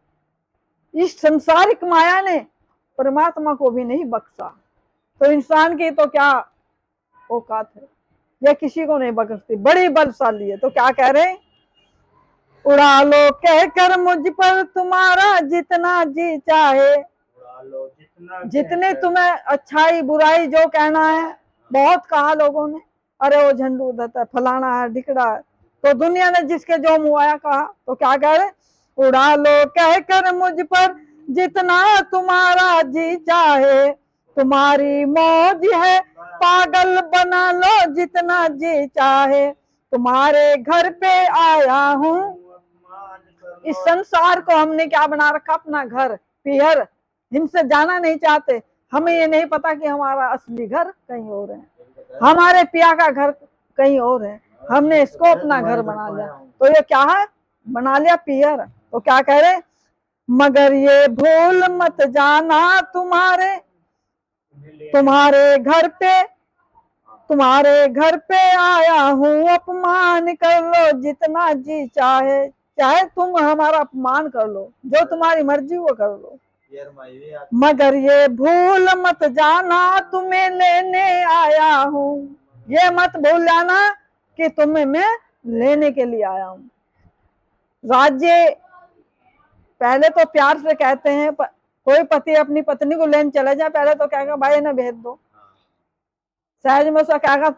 इस संसारिक माया ने परमात्मा को भी नहीं बख्शा। तो इंसान की तो क्या औकात है, यह किसी को नहीं बख्शती, बड़ी बलशाली है। तो क्या कह रहे, उड़ा लो कहकर मुझ पर तुम्हारा जितना जी चाहे, जितने तुम्हें अच्छाई बुराई जो कहना है, बहुत कहा लोगों ने, अरे वो झंडू दत्ता है, फलाना है, ढिकड़ा है। तो दुनिया ने जिसके जो मुँह आया कहा। तो क्या कह रहे, उड़ा लो कहकर मुझ पर जितना तुम्हारा जी चाहे, तुम्हारी मौज है पागल बना लो जितना जी चाहे। तुम्हारे घर पे आया हूँ, इस संसार को हमने क्या बना रखा, अपना घर पियर, इनसे जाना नहीं चाहते। हमें ये नहीं पता कि हमारा असली घर कहीं और है, हमारे पिया का घर कहीं और है, हमने इसको अपना घर बना लिया। तो ये क्या है, बना लिया पियर। तो क्या कह रहे, मगर ये भूल मत जाना तुम्हारे घर पे आया हूँ, अपमान कर लो जितना जी चाहे। चाहे तुम हमारा अपमान कर लो, जो तुम्हारी मर्जी वो कर लो, मगर ये भूल मत जाना तुम्हें लेने आया हूँ। ये मत भूल जाना कि तुम्हें मैं लेने के लिए आया हूँ। राज्य पहले तो प्यार से कहते हैं, कोई पति अपनी पत्नी को लेने चले जाए, पहले तो कहेगा भाई इन्हें भेज दो, सहज में उसका कहेगा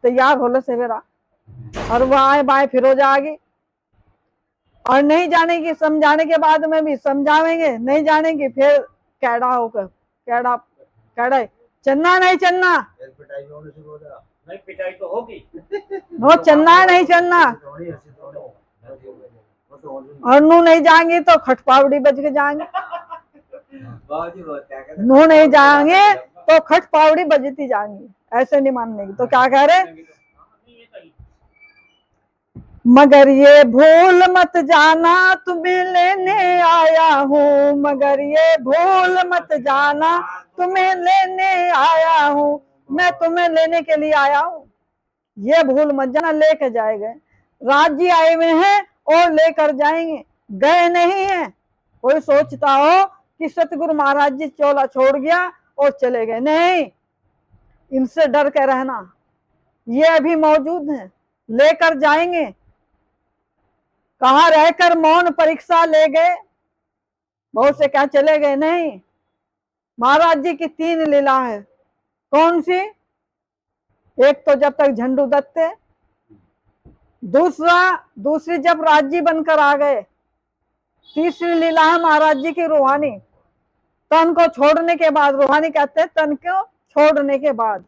तैयार हो लो सवेरा, और वो आए बाएं फिर हो जाएगी। और नहीं जाने की, समझाने के बाद में भी समझावेंगे, नहीं जाने की फिर कैडा होकर कैडा चन्ना नहीं चन्ना, पिटाई तो होगी, नो चन्ना नहीं चन्ना, और नू नहीं जाएंगे तो खटपावड़ी बज के जाएंगे, नू नहीं जाएंगे तो खटपावड़ी बजती जाएंगी, ऐसे नहीं मानने की। तो क्या कह रहे, मगर ये भूल मत जाना तुम्हें लेने आया हूँ, मगर ये भूल मत जाना तुम्हें लेने आया हूँ, मैं तुम्हें लेने के लिए आया हूँ, ये भूल मत जाना। लेकर जाएंगे, राज्य आए हुए हैं और लेकर जाएंगे, गए नहीं है। कोई सोचता हो कि सतगुरु महाराज जी चोला छोड़ गया और चले गए, नहीं, इनसे डर के रहना, ये अभी मौजूद हैं, लेकर जाएंगे। कहाँ रहकर मौन परीक्षा ले गए, बहुत से क्या चले गए? नहीं, महाराज जी की 3 लीला है। कौन सी? एक तो जब तक झंडू दत्त थे, दूसरी जब राज्य बनकर आ गए, तीसरी लीला है महाराज जी की रूहानी, तन को छोड़ने के बाद। रूहानी कहते हैं तन को छोड़ने के बाद।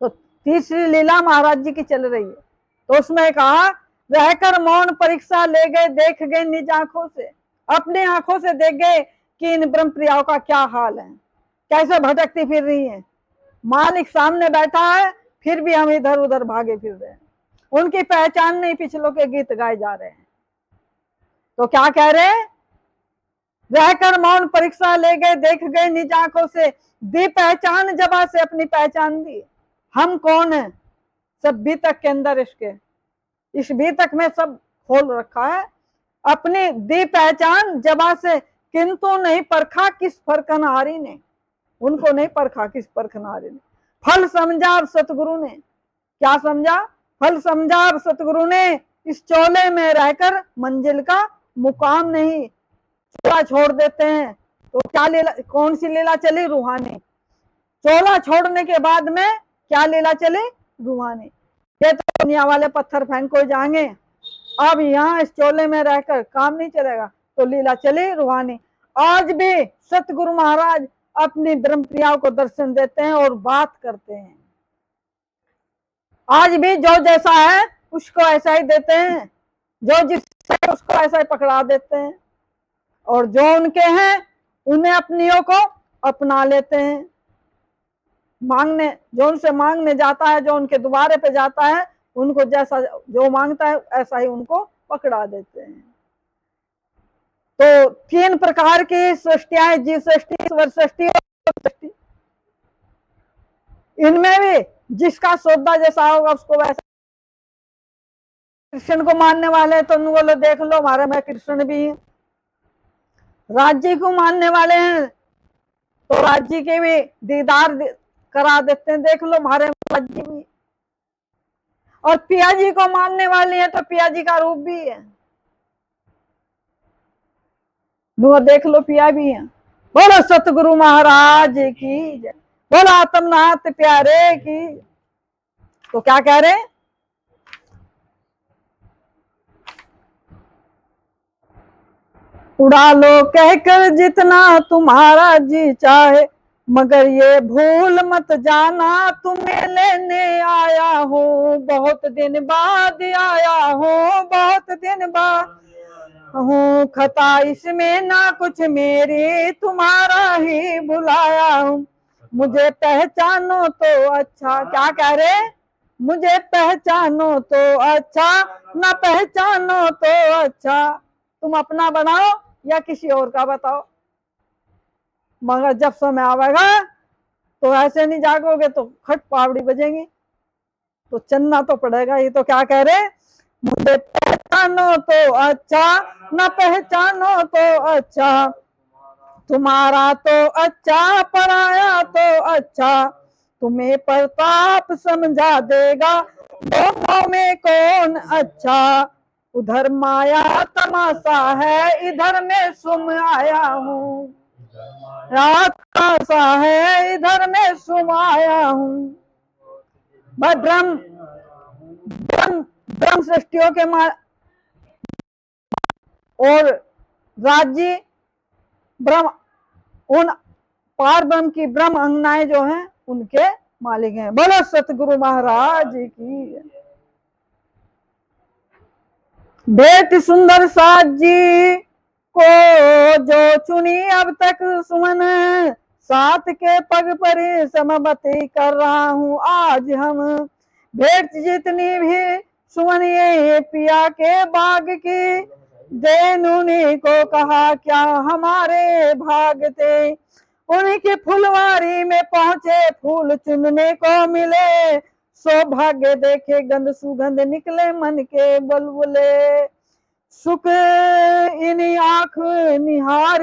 तो तीसरी लीला महाराज जी की चल रही है। तो उसमें कहा, रहकर मौन परीक्षा ले गए, देख गए निज आंखों से, अपनी आंखों से देख गए कि इन ब्रह्म प्रियाओं का क्या हाल है, कैसे भटकती फिर रही है। मालिक सामने बैठा है, फिर भी हम इधर उधर भागे फिर रहे हैं। उनकी पहचान नहीं, पिछलों के गीत गाए जा रहे हैं। तो क्या कह रहे हैं? रहकर मौन परीक्षा ले गए, देख गए निज आंखों से, दी पहचान जबा से अपनी पहचान दी। हम कौन है? सब बीतक के अंदर, इस बीतक में सब खोल रखा है। अपनी दी पहचान जबा से, किंतु नहीं परखा किस फरकनहारी ने। उनको नहीं परखा किस फरकनहारी ने। फल समझा अब सतगुरु ने। क्या समझा? फल समझा अब सतगुरु ने, इस चोले में रहकर मंजिल का मुकाम नहीं। चोला छोड़ देते हैं तो क्या लीला, कौन सी लीला चली? रूहानी। चोला छोड़ने के बाद में क्या लीला चली? रूहानी। ये तो दुनिया वाले पत्थर फेंक को जाएंगे, अब यहाँ इस चोले में रहकर काम नहीं चलेगा, तो लीला चली रूहानी। आज भी सतगुरु महाराज अपनी ब्रह्म प्रियाओं को दर्शन देते हैं और बात करते हैं। आज भी जो जैसा है उसको ऐसा ही देते हैं, जो जिससे उसको ऐसा ही पकड़ा देते हैं, और जो उनके हैं उन्हें अपनियों को अपना लेते हैं। मांगने, जो उनसे मांगने जाता है, जो उनके द्वारे पे जाता है, उनको जैसा जो मांगता है ऐसा ही उनको पकड़ा देते हैं। तो 3 प्रकार की सृष्टियां हैं, जीव सृष्टि, ईश्वर सृष्टि और सृष्टि। इनमें भी जिसका श्रद्धा जैसा होगा उसको वैसा। कृष्ण को मानने वाले तो बोलो देख लो हमारे में कृष्ण भी है। राज्य को मानने वाले हैं तो राज्य के भी दीदार करा देते हैं, देख लो हमारे में राज्य भी। और पिया जी को मानने वाली है तो पिया जी का रूप भी है, वो देख लो पिया भी है। बोलो सतगुरु महाराज की जय, बोलो आत्मनाथ प्यारे की। तो क्या कह रहे? उड़ा लो कहकर जितना तुम्हारा जी चाहे, मगर ये भूल मत जाना तुम्हें लेने आया हूँ, बहुत दिन बाद आया हूँ, बहुत दिन बाद हूँ। खता इसमें ना कुछ मेरी, तुम्हारा ही बुलाया हूँ, मुझे पहचानो तो अच्छा। क्या कह रहे? मुझे पहचानो तो अच्छा, ना पहचानो तो अच्छा। तुम अपना बनाओ या किसी और का बताओ, मगर जब समय आवेगा तो ऐसे नहीं जागोगे तो खट पावड़ी बजेंगी, तो चलना तो पड़ेगा ही। तो क्या कह रहे? मुझे पहचानो तो अच्छा, न पहचानो तो अच्छा, तुम्हारा तो अच्छा, पराया तो अच्छा, तुम्हें प्रताप समझा देगा, दोनों में कौन अच्छा। उधर माया तमाशा है, इधर में सुम आया हूँ, रात तमाशा है, इधर में सुम आया हूँ। ब्रह्म ब्रह्म ब्रह्म सृष्टियों के और राज्य ब्रह्म, उन पार ब्रह्म की ब्रह्म अंगनाएं जो हैं उनके मालिक हैं। बोलो सतगुरु महाराज की। भेंट सुंदर साजी को जो चुनी अब तक सुमन, साथ के पग पर समबती कर रहा हूँ आज हम। भेंट जितनी भी सुमन ये पिया के बाग की, देनुनी को कहा क्या हमारे भाग थे। उन्हीं की फुलवारी में पहुंचे, फूल चुनने को मिले, सौभाग्य देखे गंध सुगंध निकले मन के बुलबुले। सुख इन्हीं आंख निहार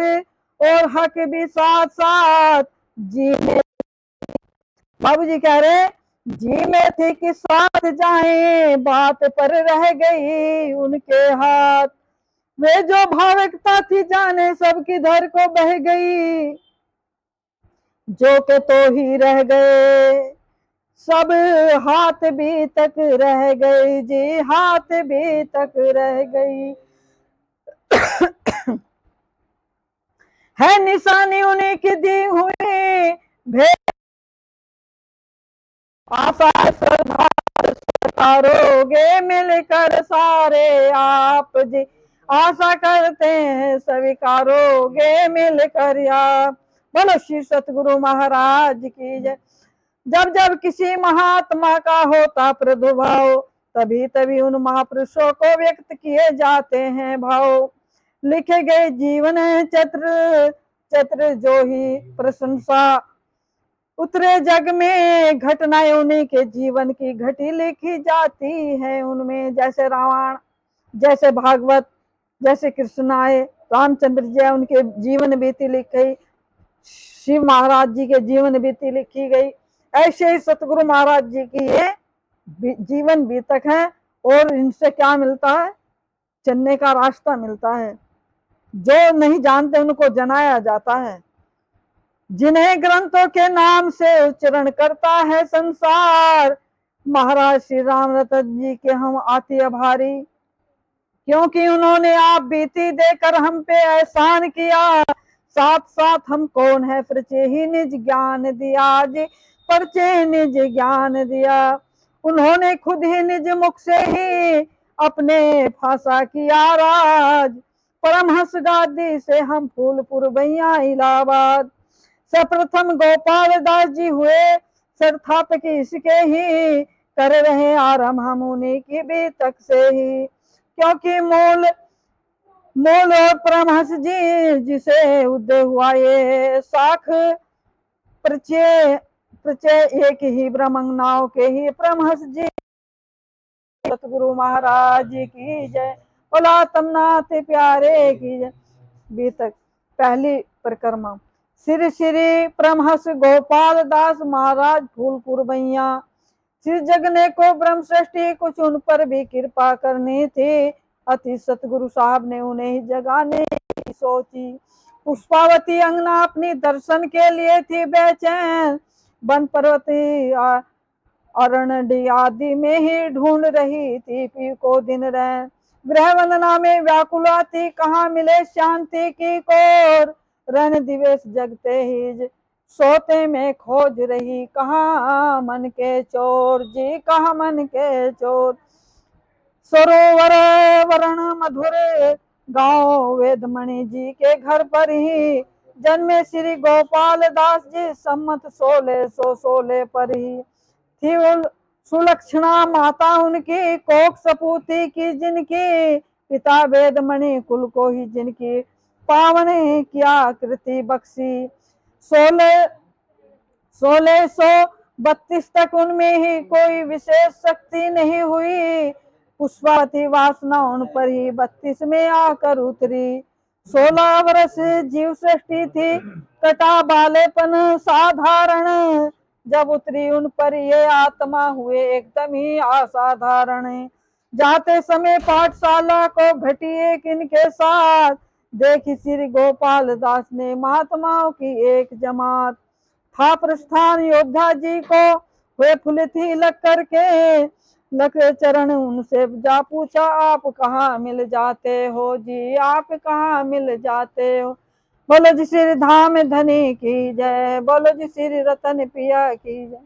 और हक भी साथ साथ जी में। बाबूजी कह रहे जी में थी कि साथ जाए, बात पर रह गई उनके हाथ। वे जो भावुकता थी जाने सब किधर को बह गई, जो के तो ही रह गए सब हाथ भी तक रह गई जी, हाथ भी तक रह गई। है निशानी उन्हीं की दी हुई भेद, आशा सरकारोगे मिलकर सारे आप जी, आशा करते हैं स्वीकारोगे मिलकर आप। बोलो श्री सतगुरु महाराज की जय। जब जब किसी महात्मा का होता प्रादुर्भाव, तभी तभी उन महापुरुषों को व्यक्त किए जाते हैं भाव। लिखे गए जीवन चत्र चत्र जो ही प्रशंसा, उतरे जग में घटनाएं उन्हीं के जीवन की घटी लिखी जाती है उनमें। जैसे रावण, जैसे भागवत, जैसे कृष्णाए रामचंद्र जी उनके जीवन बीती लिखी गई, शिव महाराज जी के जीवन बीती लिखी गई, ऐसे ही सतगुरु महाराज जी की ये जीवन बीतक है। और इनसे क्या मिलता है? चलने का रास्ता मिलता है। जो नहीं जानते उनको जनाया जाता है। जिन्हें ग्रंथों के नाम से उच्चारण करता है संसार, महाराज श्री राम रतन जी के हम आती आभारी, क्योंकि उन्होंने आप बीती देकर हम पे एहसान किया। साथ साथ हम कौन है परिचय ही निज ज्ञान दिया जी, परिचय निज ज्ञान दिया। उन्होंने खुद ही निज मुख से ही अपने भाषा किया राज, परमहंस गादी से हम फूलपुर बैया इलाहाबाद। सर्वप्रथम गोपाल दास जी हुए संस्थापक इसके ही, कर रहे आरंभ हम उन्हीं की भी तक से ही। क्योंकि मूल और परमहंस जी जिसे उदय हुआ ये शाख, परिचय एक ही ब्रह्मनाव के ही परमहंस जी। सतगुरु महाराज की जय, बोला तमनाथ प्यारे की जय। बीतक पहली परिक्रमा। श्री श्री परमहंस गोपाल दास महाराज फूलपुर बैया। श्री जगने को ब्रह्म सृष्टि कुछ उन पर भी कृपा करनी थी, अति सतगुरु साहब ने उन्हें ही जगाने की सोची। पुष्पावती अंगना अपनी दर्शन के लिए थी बेचैन, वन पर्वती अरण्य आदि में ही ढूंढ रही थी पी को दिन रैन। गृह वंदना में व्याकुला थी, कहाँ मिले शांति की कोर, रन दिवस जगते ही सोते में खोज रही, कहाँ मन के चोर जी, कहाँ मन के चोर। सरोवर वरण मधुर गांव वेदमणि जी के घर पर ही, जन्मे श्री गोपाल दास जी सम्मत 1616 पर ही। थी सुलक्षणा माता उनकी, कोक सपूती की जिनकी, पिता वेदमणि कुल को ही जिनकी पावन किया कृति बख्शी। 1632 तक उनमें ही कोई विशेष शक्ति नहीं हुई, पुष्पावती वासना उन पर ही 32 में आकर उतरी। 16 वर्ष जीव सृष्टि थी, कटा बालेपन साधारण, जब उतरी उन पर ये आत्मा हुए एकदम ही असाधारण। जाते समय पाठशाला को घटी एक इनके साथ, देखी श्री गोपाल दास ने महात्माओं की एक जमात। था प्रस्थान योद्धा जी को हुए फुल थी लग करके, लग चरण उनसे जा पूछा आप कहाँ मिल जाते हो जी, आप कहाँ मिल जाते हो। बोलो जी श्री धाम धनी की जय, बोलो जी श्री रतन पिया की जय।